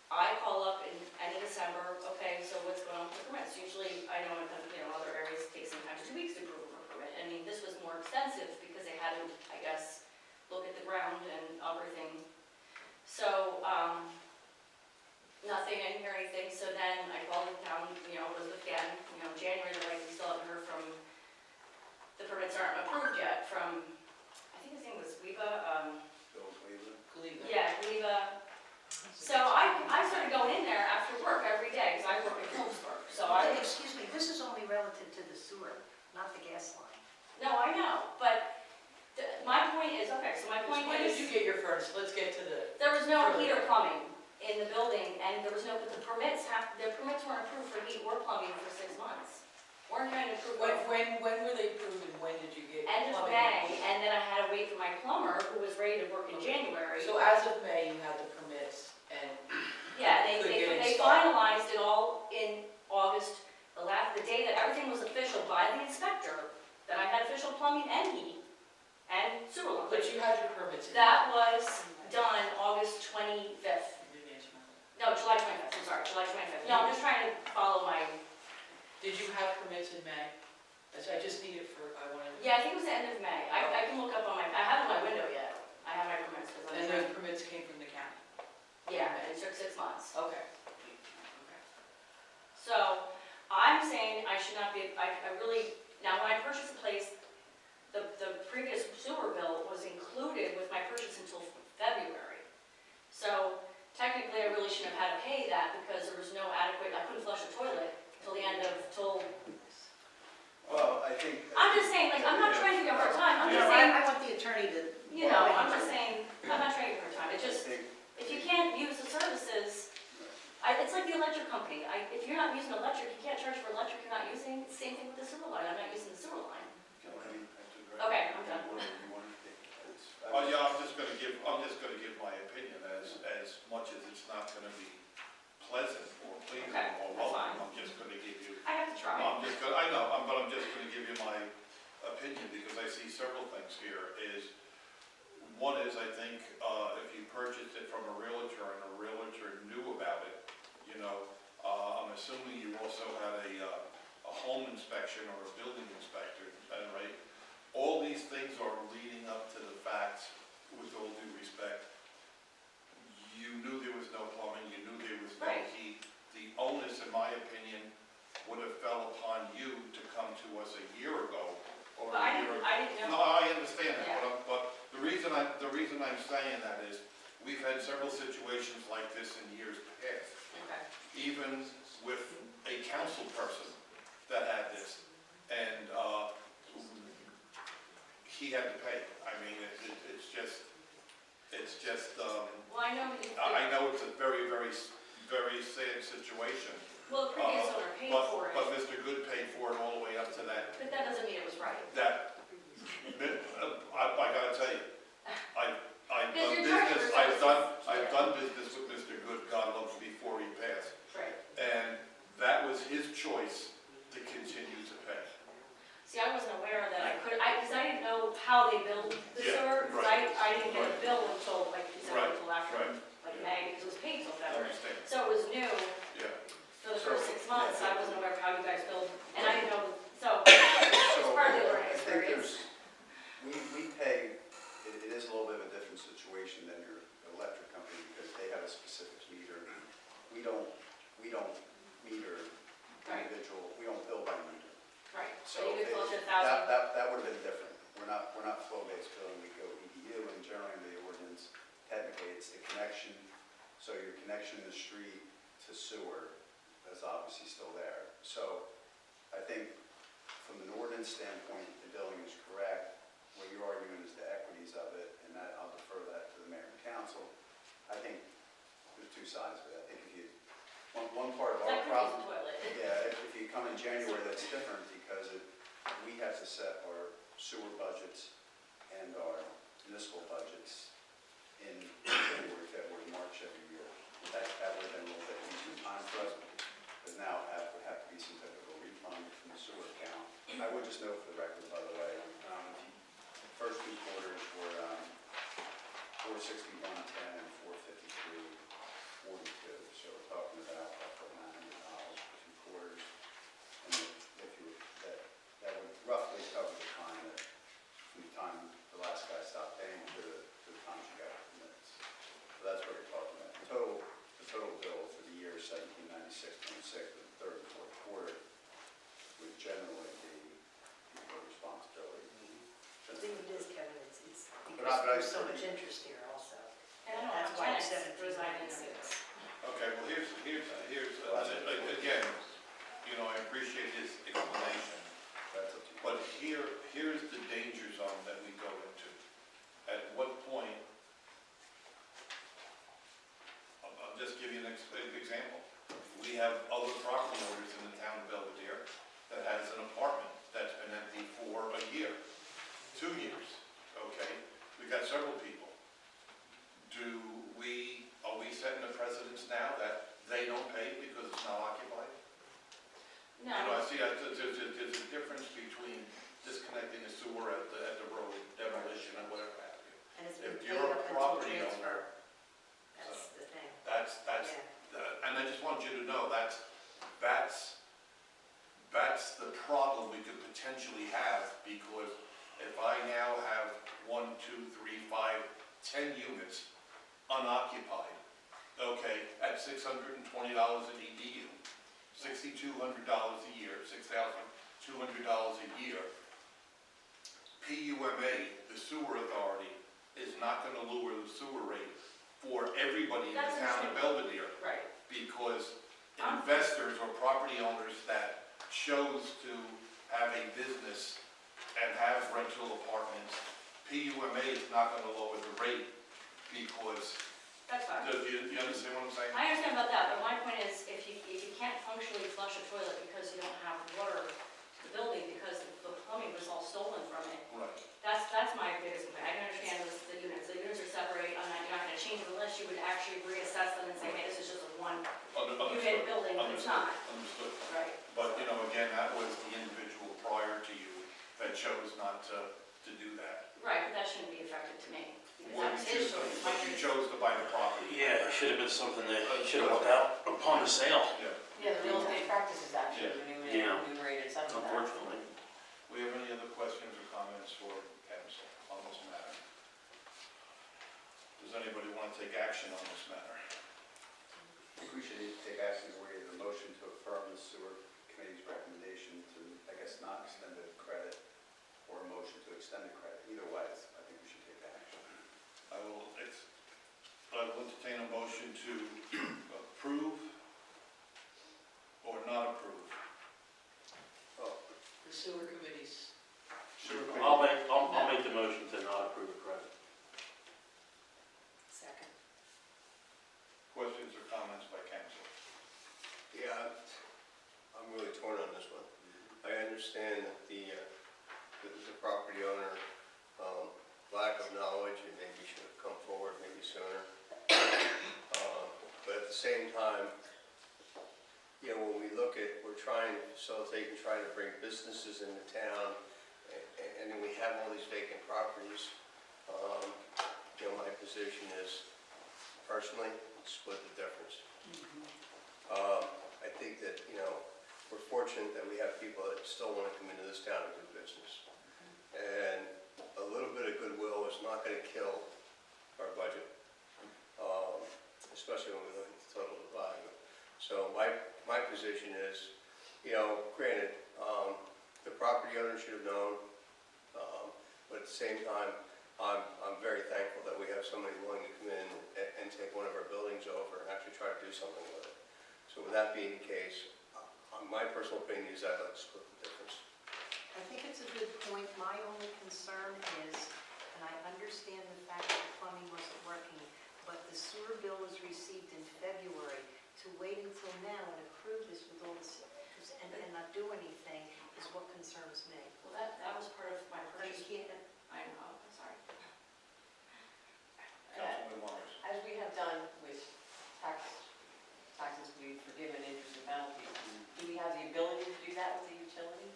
I call up in end of December, okay, so what's going on with the permits? Usually, I know in other areas it takes sometimes 2 weeks to approve a permit. I mean, this was more extensive because they had to, I guess, look at the ground and everything. So, nothing, I didn't hear anything, so then I called the town, Elizabeth again, January, they're like, we still haven't heard from, the permits aren't approved yet from, I think his name was Gleba, Bill Cleveland? yeah, Gleba. So I started going in there after work every day, because I work in Phillipsburg, so I. Excuse me, this is only relative to the sewer, not the gas line. No, I know, but my point is, okay, so my point When is. did you get your furnace? Let's get to the. There was no heat or plumbing in the building, and there was no, but the permits weren't approved for heat or plumbing for 6 months. Warren County approved. When were they approved and when did you get End of plumbing? May, and then I had to wait for my plumber, who was ready to work in January. So as of May, you had the permits and. Yeah, could get they installed. finalized it all in August, the day that everything was official by the inspector, that I had official plumbing and heat and sewer line. But you had your permits in. That was done August 25th. No, July 25th, I'm sorry, July 25th. No, I'm just trying to follow my. Did you have permits in May? I just need it for, I wanted. Yeah, I think it was the end of May. I can look up on I have it on my window yet. I have my permits. And those permits came from the county? Yeah, it took 6 months. Okay. So, I'm saying I should not be, I really, now when I purchased the place, the previous sewer bill was included with my purchase until February. So, technically, I really shouldn't have had to pay that because there was no adequate, I couldn't flush the toilet till I'm just gonna give you my opinion, because I see several things here, is, one is, I think, if you purchased it from a realtor and a realtor knew about it, you know, I'm assuming you also had a home inspection or a building inspector, right? All these things are leading up to the fact, with all due respect, you knew there was no plumbing, you knew there was no Right. heat. The onus, in my opinion, would have fell upon you to come to us a year ago, or But a year ago. I didn't No, know. I understand that, Yeah. but the reason I'm saying that is, we've had several situations like this in years past, Okay. even with a council person that had this, and, he had to pay. I mean, it's just, Well, I know you, I know it's a very, very, very sad situation. well, the previous owner paid for it, But Mr. Good paid for it all the way up to that, but that doesn't mean it was right. I gotta tell you, I've Because done you're business, charging I've for done business with Mr. Good, God love him, before he passed. Right. And that was his choice to continue to pay. See, I wasn't aware that I could, because I didn't know how they billed the Yeah, sewer, because right. I didn't get a Right. bill until, like you said, Right, until after, right. like May, because it was paid till I February. understand, So it was new yeah. for the first 6 months, I wasn't aware of how you guys billed, and I didn't know, so, So, it's part of the learning I think experience. we pay, it is a little bit of a different situation than your electric company, because they have a specific meter. We don't meter Right. individual, we don't bill by meter. Right, So so you could it- close to 1,000. That would have been different. We're not flow-based billing, we go EDU, and generally in the ordinance, technically it's the connection, so your connection in the street to sewer is obviously still there. So I think from an ordinance standpoint, the billing is correct. What you're arguing is the equities of it, and that, I'll defer that to the mayor and council. I think there's two sides of it. I think if you, one part of our That could problem. use the toilet. Yeah, if you come in January, that's different because we have to set our sewer budgets and our municipal budgets in January, February, March every year. That would have been a little bit easier time for us, because now it would have to be some type of a refund from the sewer account. I would just note for the record, by the way, first 2 quarters were 461.10 and 453.42. So we're talking about roughly $900 for 2 quarters. And if you, that would roughly cover the time that, from the time the last guy stopped paying to the time she got her permits. So that's what you're talking about. The total bill for the year 1796.26, for the third and fourth quarter, would generally be your responsibility. The thing it is, Kevin, it's But I- because but I- there's so much interest here also. And I don't That's have why it's tenants residing in 1796. Okay, well, here's, again, you know, I appreciate his explanation, That's up to you. but here's the danger zone that we go into. At what point, I'll just give you an example. We have other property owners in the town of Belvedere that has an apartment that's been empty for a year, 2 years, okay? We got several people. Are we setting a precedence now that they don't pay because it's not occupied? You know, I No, see, there's a difference between disconnecting the sewer at the road, demolition and whatever have you. And it's been If paid you're a up until property transfer. owner, That's the thing. that's, Yeah. and I just want you to know, that's the problem we could potentially have, because if I now have 1, 2, 3, 5, 10 units unoccupied, okay, at $620 an EDU, $6,200 a year, $6,200 a year, PUMA, the sewer authority, is not gonna lower the sewer rate for everybody in the That's town of Belvedere, right. because investors or property owners that chose to have a business and have rental apartments, PUMA is not gonna lower the rate, because, That's fine. do you understand what I'm saying? I understand about that, but my point is, if you can't functionally flush a toilet because you don't have water to the building, because the plumbing was all stolen from it, Right. that's my biggest complaint. I can understand the units are separate, you're not gonna change them unless you would actually reassess them and say, hey, this is just a one unit building, but it's not. Understood. Right. But, you know, again, that was the individual prior chose not to do that. Right, but that shouldn't be effective to me. Because Well, that was you his choice. My But you choice. chose to buy the property. Yeah, it should have been something that should have worked out upon the sale, Yeah. Yeah, the real estate practices actually Yeah. enumerated some of that. unfortunately. We have any other questions or comments for council on this matter? Does anybody want to take action on this matter? I think we should take action where the motion to affirm the sewer committee's recommendation to, I guess, not extend the credit, or a motion to extend the credit. Either way, I think we should take action. I will entertain a motion to approve or not approve. The sewer committees. I'll make the motion to not approve the credit. Second. Questions or comments by council? Yeah, I'm really torn on this one. I understand that the property owner, lack of knowledge, and maybe should have come forward maybe sooner. But at the same time, you know, when we look at, we're trying to facilitate and trying to bring businesses into town, and then we have all these vacant properties. You know, my position is, personally, split the difference. I think that, you know, we're fortunate that we have people that still want to come into this town and do business. And a little bit of goodwill is not going to kill our budget, especially when we look at the total value. So my position is, you know, granted, the property owner should have known, but at the same time, I'm very thankful that we have somebody willing to come in and take one of our buildings over and actually try to do something with it. So with that being the case, my personal opinion is I'd like to split the difference. I think it's a good point. My only concern is, and I understand the fact that the plumbing wasn't working, but the sewer bill was received in February. To wait until now and approve this with all this, and not do anything is what concerns me. Well, that was part of my But purchase. you can't, I know, I'm sorry. Councilman Myers. As we have done with taxes we've forgiven interest and penalties, do we have the ability to do that with the utility?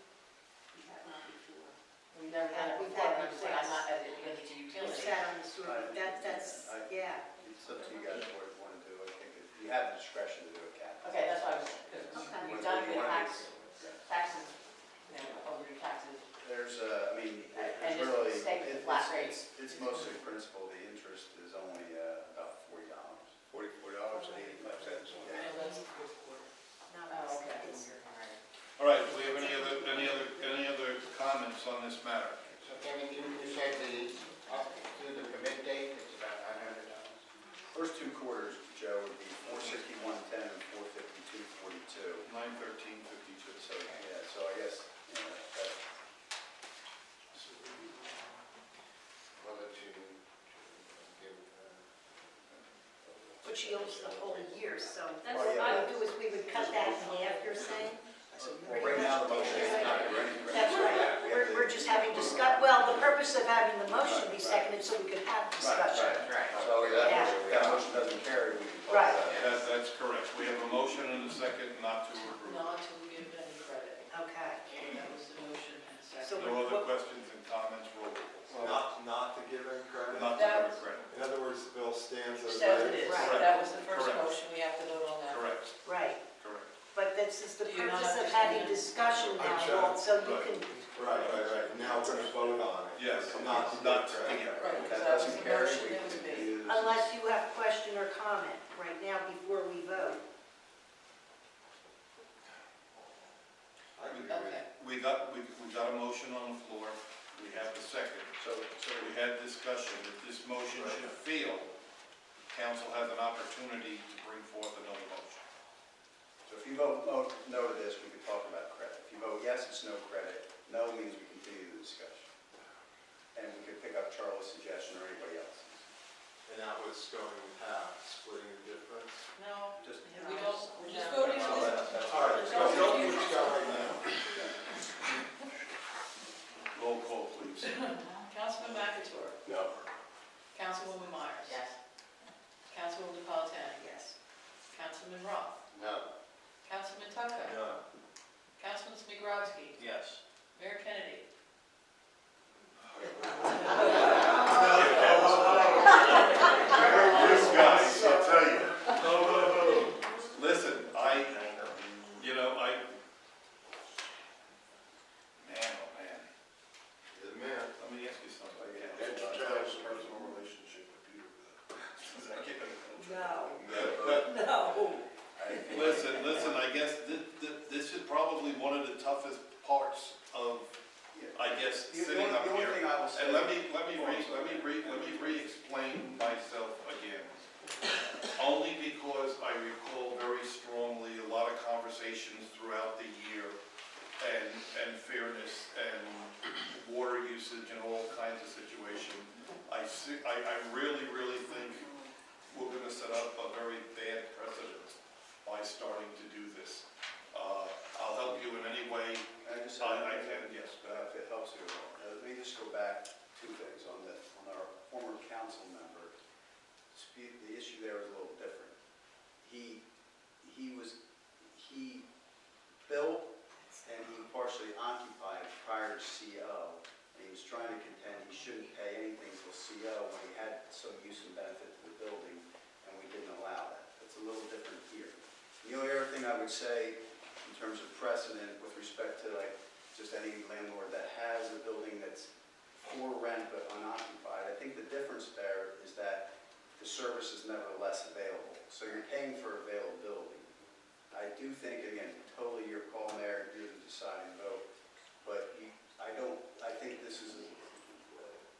We had not before. We've never done it We've before, had I'm saying I'm not, it because it's a you utility. sat on the sewer, that's, yeah. It's up to you guys what you want to do. I think that you have the discretion to do it, Kathy. Okay, that's what I was, because Okay. we've done You good wanna taxes, you know, overdue taxes. There's, I mean, And it's just really, stay with flat rates. it's mostly principal. The interest is only about $40. $44.85. Yeah. That's the fourth quarter. No, Oh, okay. it's, All right, do we have any other comments on this matter? So Kevin, you said up to the commit date, it's about $900. First two quarters, Joe, would be $461.10 and $452.42. 9/13/52. So, yeah, so I guess, you know, that, Whether to give, but she owes the whole year, so That's what we yeah. would do is we would cut that in half, you're saying? well, right now, the motion is not to do anything. That's right, we're just having well, the purpose of having the motion be seconded so we could have discussion. Right. So if Yeah. that motion doesn't carry, we can talk Right. about it. That's correct. We have a motion and a second not to approve. Not to give any credit. Okay. That was the motion and second. So No other questions and comments, we'll, Not to give any credit? not to give a credit. In other words, the bill stands as Says it is. Right. That was the first Correct. motion, we have to vote on that. Correct, Right, correct. but this is the Do you not purpose of understand? having discussion I'm now, sure. Walt, so you Right. can, Right. Now we're going to vote on it. Yes, Not to not give to credit. give. Right, If because that that was doesn't the carry, motion we that was can made. use. unless you have question or comment right now before we vote. Okay. We got a motion on the floor, we have the second. So we had discussion that this motion should fail. Council has an opportunity to bring forth another motion. So if you vote no to this, we could talk about credit. If you vote yes, it's no credit. No means we continue the discussion. And we could pick up Charlie's suggestion or anybody else's. And that was going splitting the difference? No, Just, we don't, we're just voting on this. All right, There's go no right confusion. now. Roll call, please. Councilman McAtoy. No. Councilwoman Myers. Yes. Councilwoman Napolitano. Yes. Councilman Roth. No. Councilman Tucker. No. Councilman Smigrovsky. Yes. Mayor Kennedy. This guy, I'll tell you. Listen, man, oh man. Man, Let me ask you something. Ed Charles' personal relationship with Peter. Does that get it? No, But no. Listen, I guess this is probably one of the toughest parts of, I guess, The sitting up only here. thing I will say. And let me re-explain myself again. Only because I recall very strongly a lot of conversations throughout the year and fairness and water usage and all kinds of situations. I really, really think we're gonna set up a very bad precedent by starting to do this. I'll help you in any way I just, I can, yes. if it helps you at all. Let me just go back two things on our former council member. The issue there was a little different. He built and he partially occupied prior to CO, and he was trying to contend he shouldn't pay anything till CO when he had some use and benefit to the building, and we didn't allow that. It's a little different here. The only other thing I would say in terms of precedent with respect to like just any landlord that has a building that's for rent but unoccupied, I think the difference there is that the service is nevertheless available. So you're paying for availability. I do think, again, totally your call, Mayor, you're the deciding vote, but I think this is,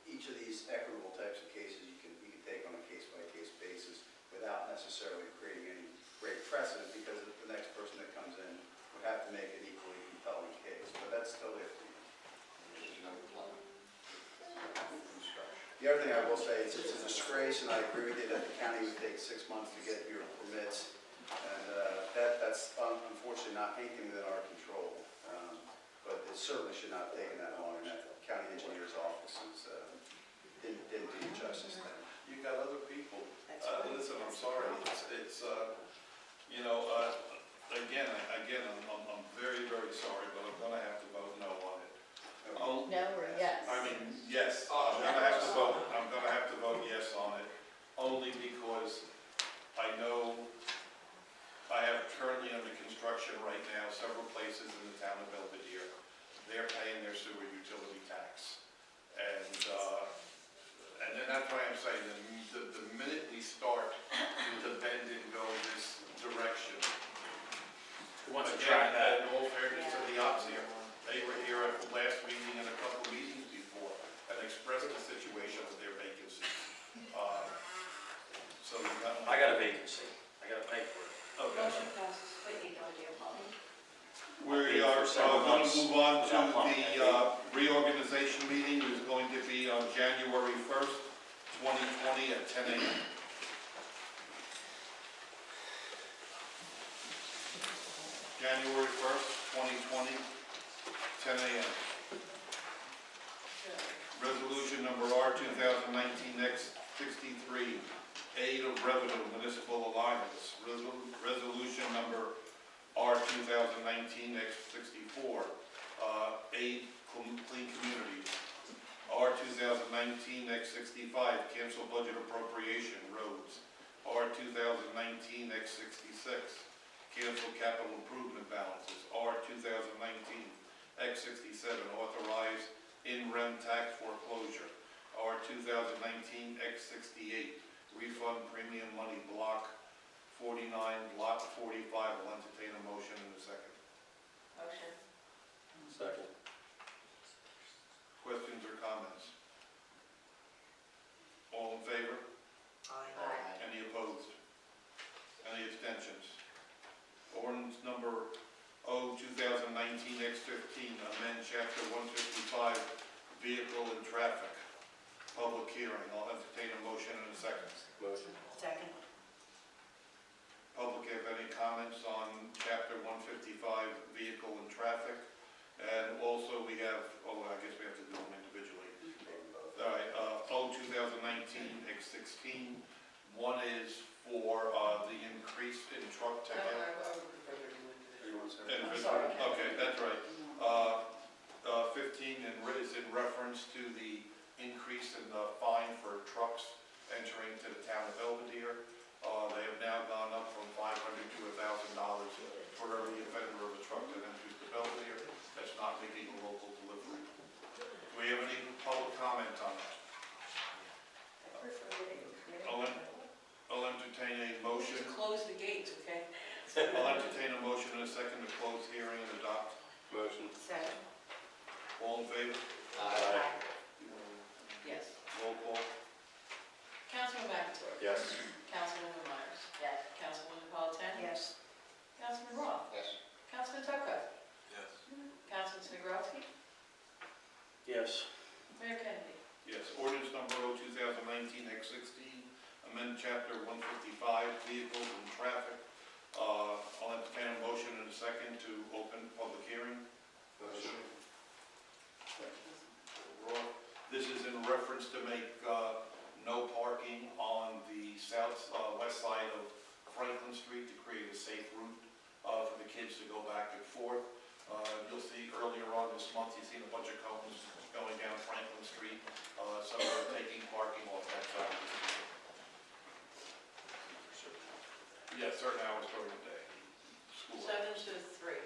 each of these equitable types of cases you can take on a case-by-case basis without necessarily creating any great precedent, because the next person that comes in would have to make an equally compelling case, but that's totally up to you. The other thing I will say, it's a disgrace, and I agree with you that the county would take 6 months to get your permits, and that's unfortunately not anything within our control. But it certainly should not have taken that long, and that county engineer's office didn't do you justice there. You got other people. Listen, I'm sorry, it's again, I'm very, very sorry, but I'm gonna have to vote no on it. No or yes? I mean, yes, I'm gonna have to vote yes on it, only because I know I have currently under construction right now several places in the town of Belvedere. They're paying their sewer utility tax. And then that's why I'm saying, the minute we start to bend and go this direction. Who wants to try that? In all fairness to the ops here, they were here at the last meeting and a couple meetings before and expressed the situation with their vacancies. So we got. I got a vacancy. I got to pay for it. Okay. Motion passes. What do you want to do, Holly? We are going to move on to the reorganization meeting, which is going to be on January 1st, 2020 at 10 a.m. January 1st, 2020, 10 a.m. Resolution number R 2019-X63, Aid of Revenue Municipal Alliance. Resolution number R 2019-X64, Aid Clean Communities. R 2019-X65, Cancel Budget Appropriation Roads. R 2019-X66, Cancel Capital Improvement Balances. R 2019-X67, Authorize in-rem tax foreclosure. R 2019-X68, Refund Premium Money Block 49, Lot 45. I'll entertain a motion in a second. Motion. Second. Questions or comments? All in favor? Aye. Any opposed? Any abstentions? Ordinance number O 2019-X15, amend chapter 155, Vehicle and Traffic. Public hearing. I'll entertain a motion in a second. Motion. Second. Public have any comments on chapter 155, Vehicle and Traffic? And also we have, I guess we have to do them individually. All right, O 2019-X16. One is for the increase in truck ticket. Everyone said- And- I'm sorry. Okay, that's right. 15 is in reference to the increase in the fine for trucks entering to the town of Belvedere. They have now gone up from $500 to $1,000 for every offender of a truck that enters the Belvedere that's not making a local delivery. Do we have any public comment on that? I'll entertain a motion. Just close the gates, okay? I'll entertain a motion in a second to close hearing and adopt. Motion. Second. All in favor? Yes. Roll call. Councilman McAvoy. Yes. Councilwoman Myers. Yes. Councilwoman Napolitano. Yes. Councilman Roth. Yes. Councilman Tucker. Yes. Councilman Snigrovsky. Yes. Mayor Kennedy. Yes, ordinance number 2019-X16, amend chapter 155, vehicles and traffic. I'll entertain a motion in a second to open public hearing. Motion. This is in reference to make no parking on the west side of Franklin Street to create a safe route for the kids to go back and forth. You'll see earlier on this month, you've seen a bunch of cones going down Franklin Street, so we're taking parking off that side of the street. Yeah, certain hours during the day. School 7 hours. to 3.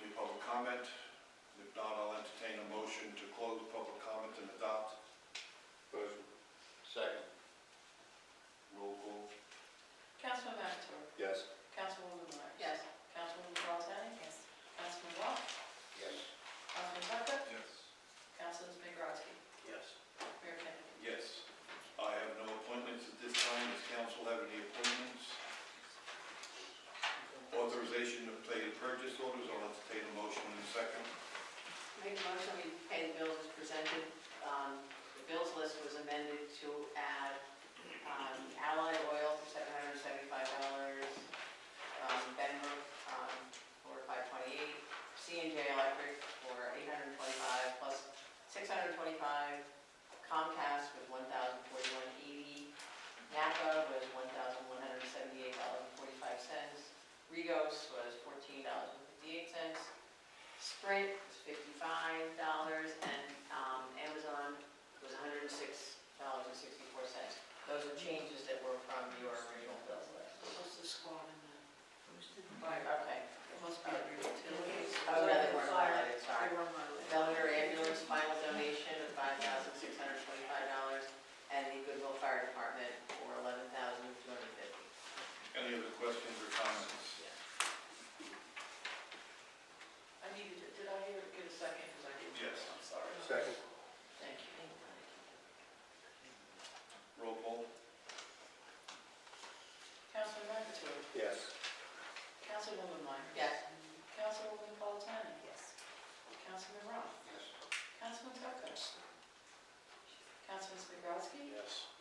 Any public comment? If not, I'll entertain a motion to close public comment and adopt. Motion. Second. Roll call. Councilman McAvoy. Yes. Councilwoman Myers. Yes. Councilwoman Napolitano. Yes. Councilman Roth. Yes. Councilman Tucker. Yes. Councilman Snigrovsky. Yes. Mayor Kennedy. Yes. I have no appointments at this time. Does council have any appointments? Authorization to pay the purchase orders. I'll entertain a motion in a second. Make a motion, we pay the bills as presented. The bills list was amended to add Allied Oil for $775, Benbrook for $528, C&J Electric for $825 plus $625, Comcast was $1,041.80, Napa was $1,178.45, Regos was $14.58, Sprint was $55, and Amazon was $106.64. Those are changes that were from your original bills list. What's the squad in that? Okay. It must be under utilities. Oh, yeah, they weren't highlighted, sorry. They were highlighted. Belvedere Ambulance final donation of $5,625, and the Goodwill Fire Department for $11,250. Any other questions or comments? I needed, did I hear, get a second? Because I didn't. Yes. I'm sorry. Second. Thank you. Roll call. Councilman McAvoy. Yes. Councilwoman Myers. Yes. Councilwoman Napolitano. Yes. Councilman Roth. Yes. Councilman Tucker. Councilman Snigrovsky. Yes.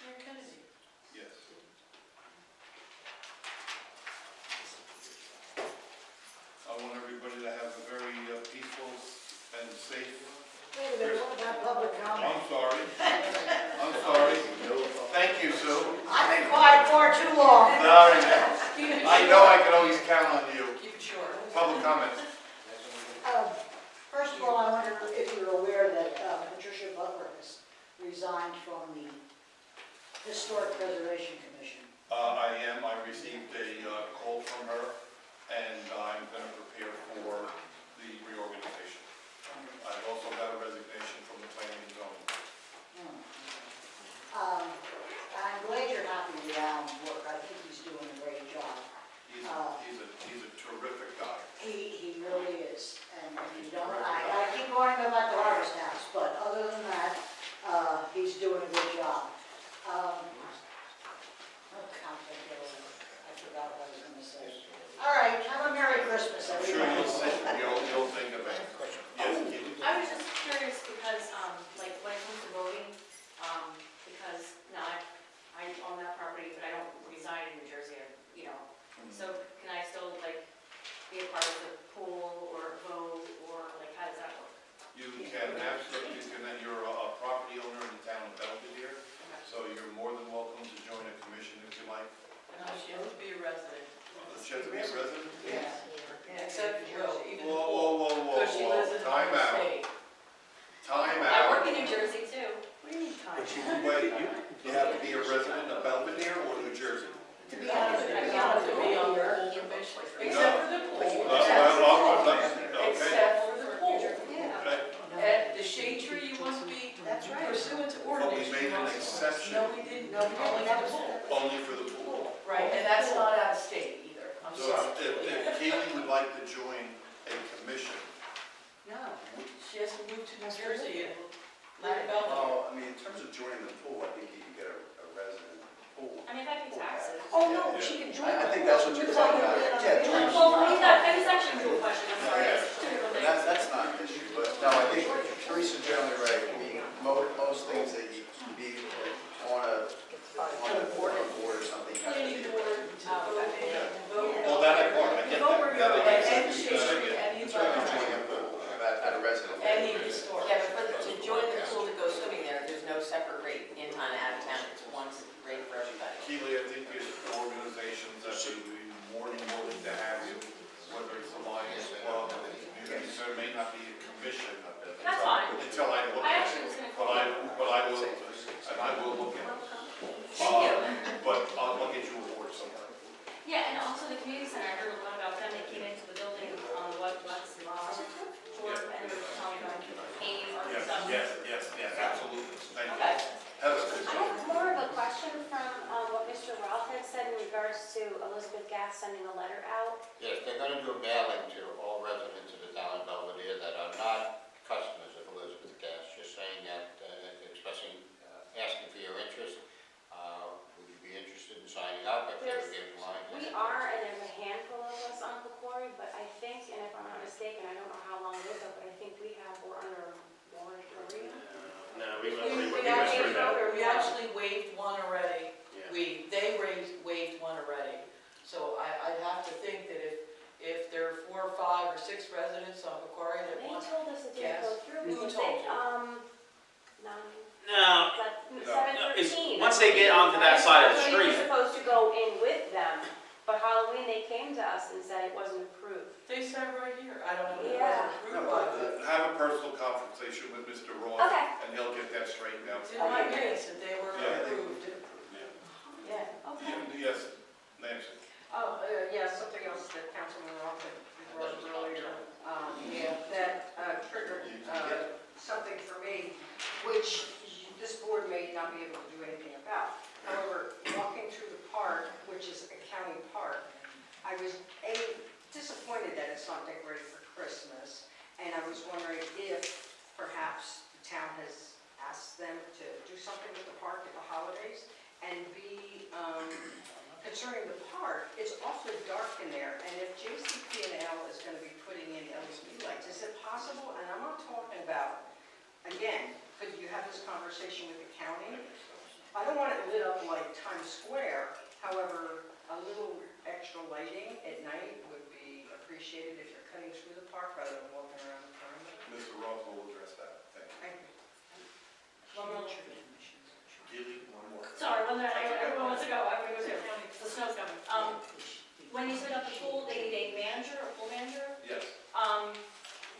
Mayor Kennedy. Yes. I want everybody to have a very peaceful and safe. Wait a minute, what about public comment? I'm sorry. I'm sorry. Thank you, Sue. I've been quiet far too long. Sorry, Keep it I short. know I can always count on you. Keep it short. Public comments. First of all, I wonder if you're aware that Patricia Butler has resigned from the Historic Preservation Commission. I am. I received a call from her, and I'm going to prepare for the reorganization. I've also got a resignation from the planning and zoning. I'm glad you're happy with Alan's work. I think he's doing a great job. He's a terrific guy. He really is. And if you don't, I keep warning him about the Harvest House, but other than that, he's doing a good job. Oh, I forgot what I was going to say. All right, have a Merry Christmas, I'm everybody. sure you'll think of it. Yes, Keith? I was just curious because, like, when it comes to voting, because now I own that property, but I don't reside in New Jersey, so can I still, like, be a part of the pool or vote, or, like, how does that work? You can absolutely, you're a property owner in the town of Belvedere, so you're more than welcome to join a commission if you like. And I should be a resident. Does she have to be a resident? Yes. Except, well, even. Well, to be on the pool commission, except for the pool. Okay. Except for the pool. Yeah, Okay. And the shade tree, you must be that's right. pursuant to But we ordinance. made you an must- exception No, we didn't, No, only for the pool. only for the pool. Right, and that's not out of state either, I'm So sorry. if Katie would like to join a commission, No. She has to move to New Jersey and let it go. Well, I mean, in terms of joining the pool, I think you can get a resident pool. I mean, if I pay taxes. Oh, no, she can join. I think that's what you're talking about. Yeah, join. Well, that was actually a dual question, I'm sorry, Yeah. it's two different But things. that's not an issue, but no, I think Teresa's generally right. I mean, most things that you can be on a board or something. you have to You need do. to order to vote in. well, that I part, I get Vote where that. you're That at, and makes shade sense. tree, and you That's right, I'm joining a pool at a resident. Any historic. Yeah, but to join the pool to go swimming there, there's no separate rate in town and out of town, it's one rate for everybody. Keely, I think there's organizations that would be more than willing to have you, whether it's the Lions Club, or the community center, may not be a commission. That's fine. Until I look I at actually it. was gonna But call I, you. but I will, and I will look at it. Thank you. But I'll get you a board somewhere. Yeah, and also the community center, I heard a lot about them, they came into the building, what's Ford, and they were telling me about painting art and Yes, stuff. yes, absolutely, thank you. Okay. Heather, I have more of a question from what Mr. Ralph had said in regards to Elizabeth Gass sending a letter out. Yes, they're gonna do a mailing to all residents of the town of Belvedere that are not customers of Elizabeth Gas, just saying that, expressing, asking for your interest. Would you be interested in signing up if they were given line? We are, and there's a handful of us on Pecori, but I think, and if I'm not mistaken, I don't know how long it is, but I think we're under moratorium. No, we We went actually, through that. we actually waived one already. Yeah. They waived one already. So I'd have to think that if there are 4 or 5 or 6 residents on Pecori that They want, told us it didn't Yes. go through. Who because told they, you? No, like it's, 7:13. once they get onto that side of the That's when we street, were supposed to go in with them, but Halloween, they came to us and said it wasn't approved. they said right here, I don't know if it Yeah. wasn't No, approved by the. have a personal conversation with Mr. Roth, Okay. and he'll get that straightened out. It's in my minutes that they were Yeah. approved. Yeah, okay. Yes, Nancy. Oh, yeah, something else that Councilman Roth had brought up earlier, that triggered something for me, which this board may not be able to do anything about. However, walking through the park, which is a county park, I was disappointed that it's not decorated for Christmas, and I was wondering if perhaps the town has asked them to do something with the park at the holidays, and concerning the park, it's awfully dark in there, and if JCP&L is going to be putting in LED lights, is it possible, and I'm not talking about, again, could you have this conversation with the county? I don't want it lit up like Times Square, however, a little extra lighting at night would be appreciated if you're cutting through the park rather than walking around the perimeter. Mr. Roth will address that, thank you. Thank you. One more. Keely, one more. Sorry, everyone wants to go, I gotta go too, the snow's coming. When you set up the pool, they need a manager, a pool manager, Yes.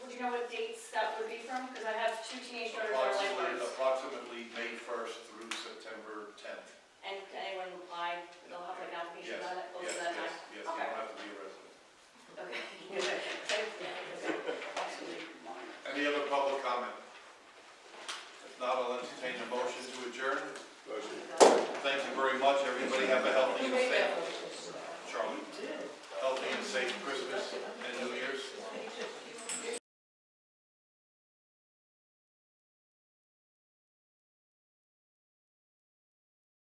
would you know what dates that would be from? Because I have 2 teenage daughters that are lifeguards. Approximately May 1st through September 10th. And anyone apply, they'll have like an application Yes, on that, close yes, to that yes, time? yes, you Okay. don't have to be a resident. Okay. Any other public comment? If not, I'll entertain a motion to adjourn. Motion. Thank you very much, everybody have a healthy Who and made safe. that motion?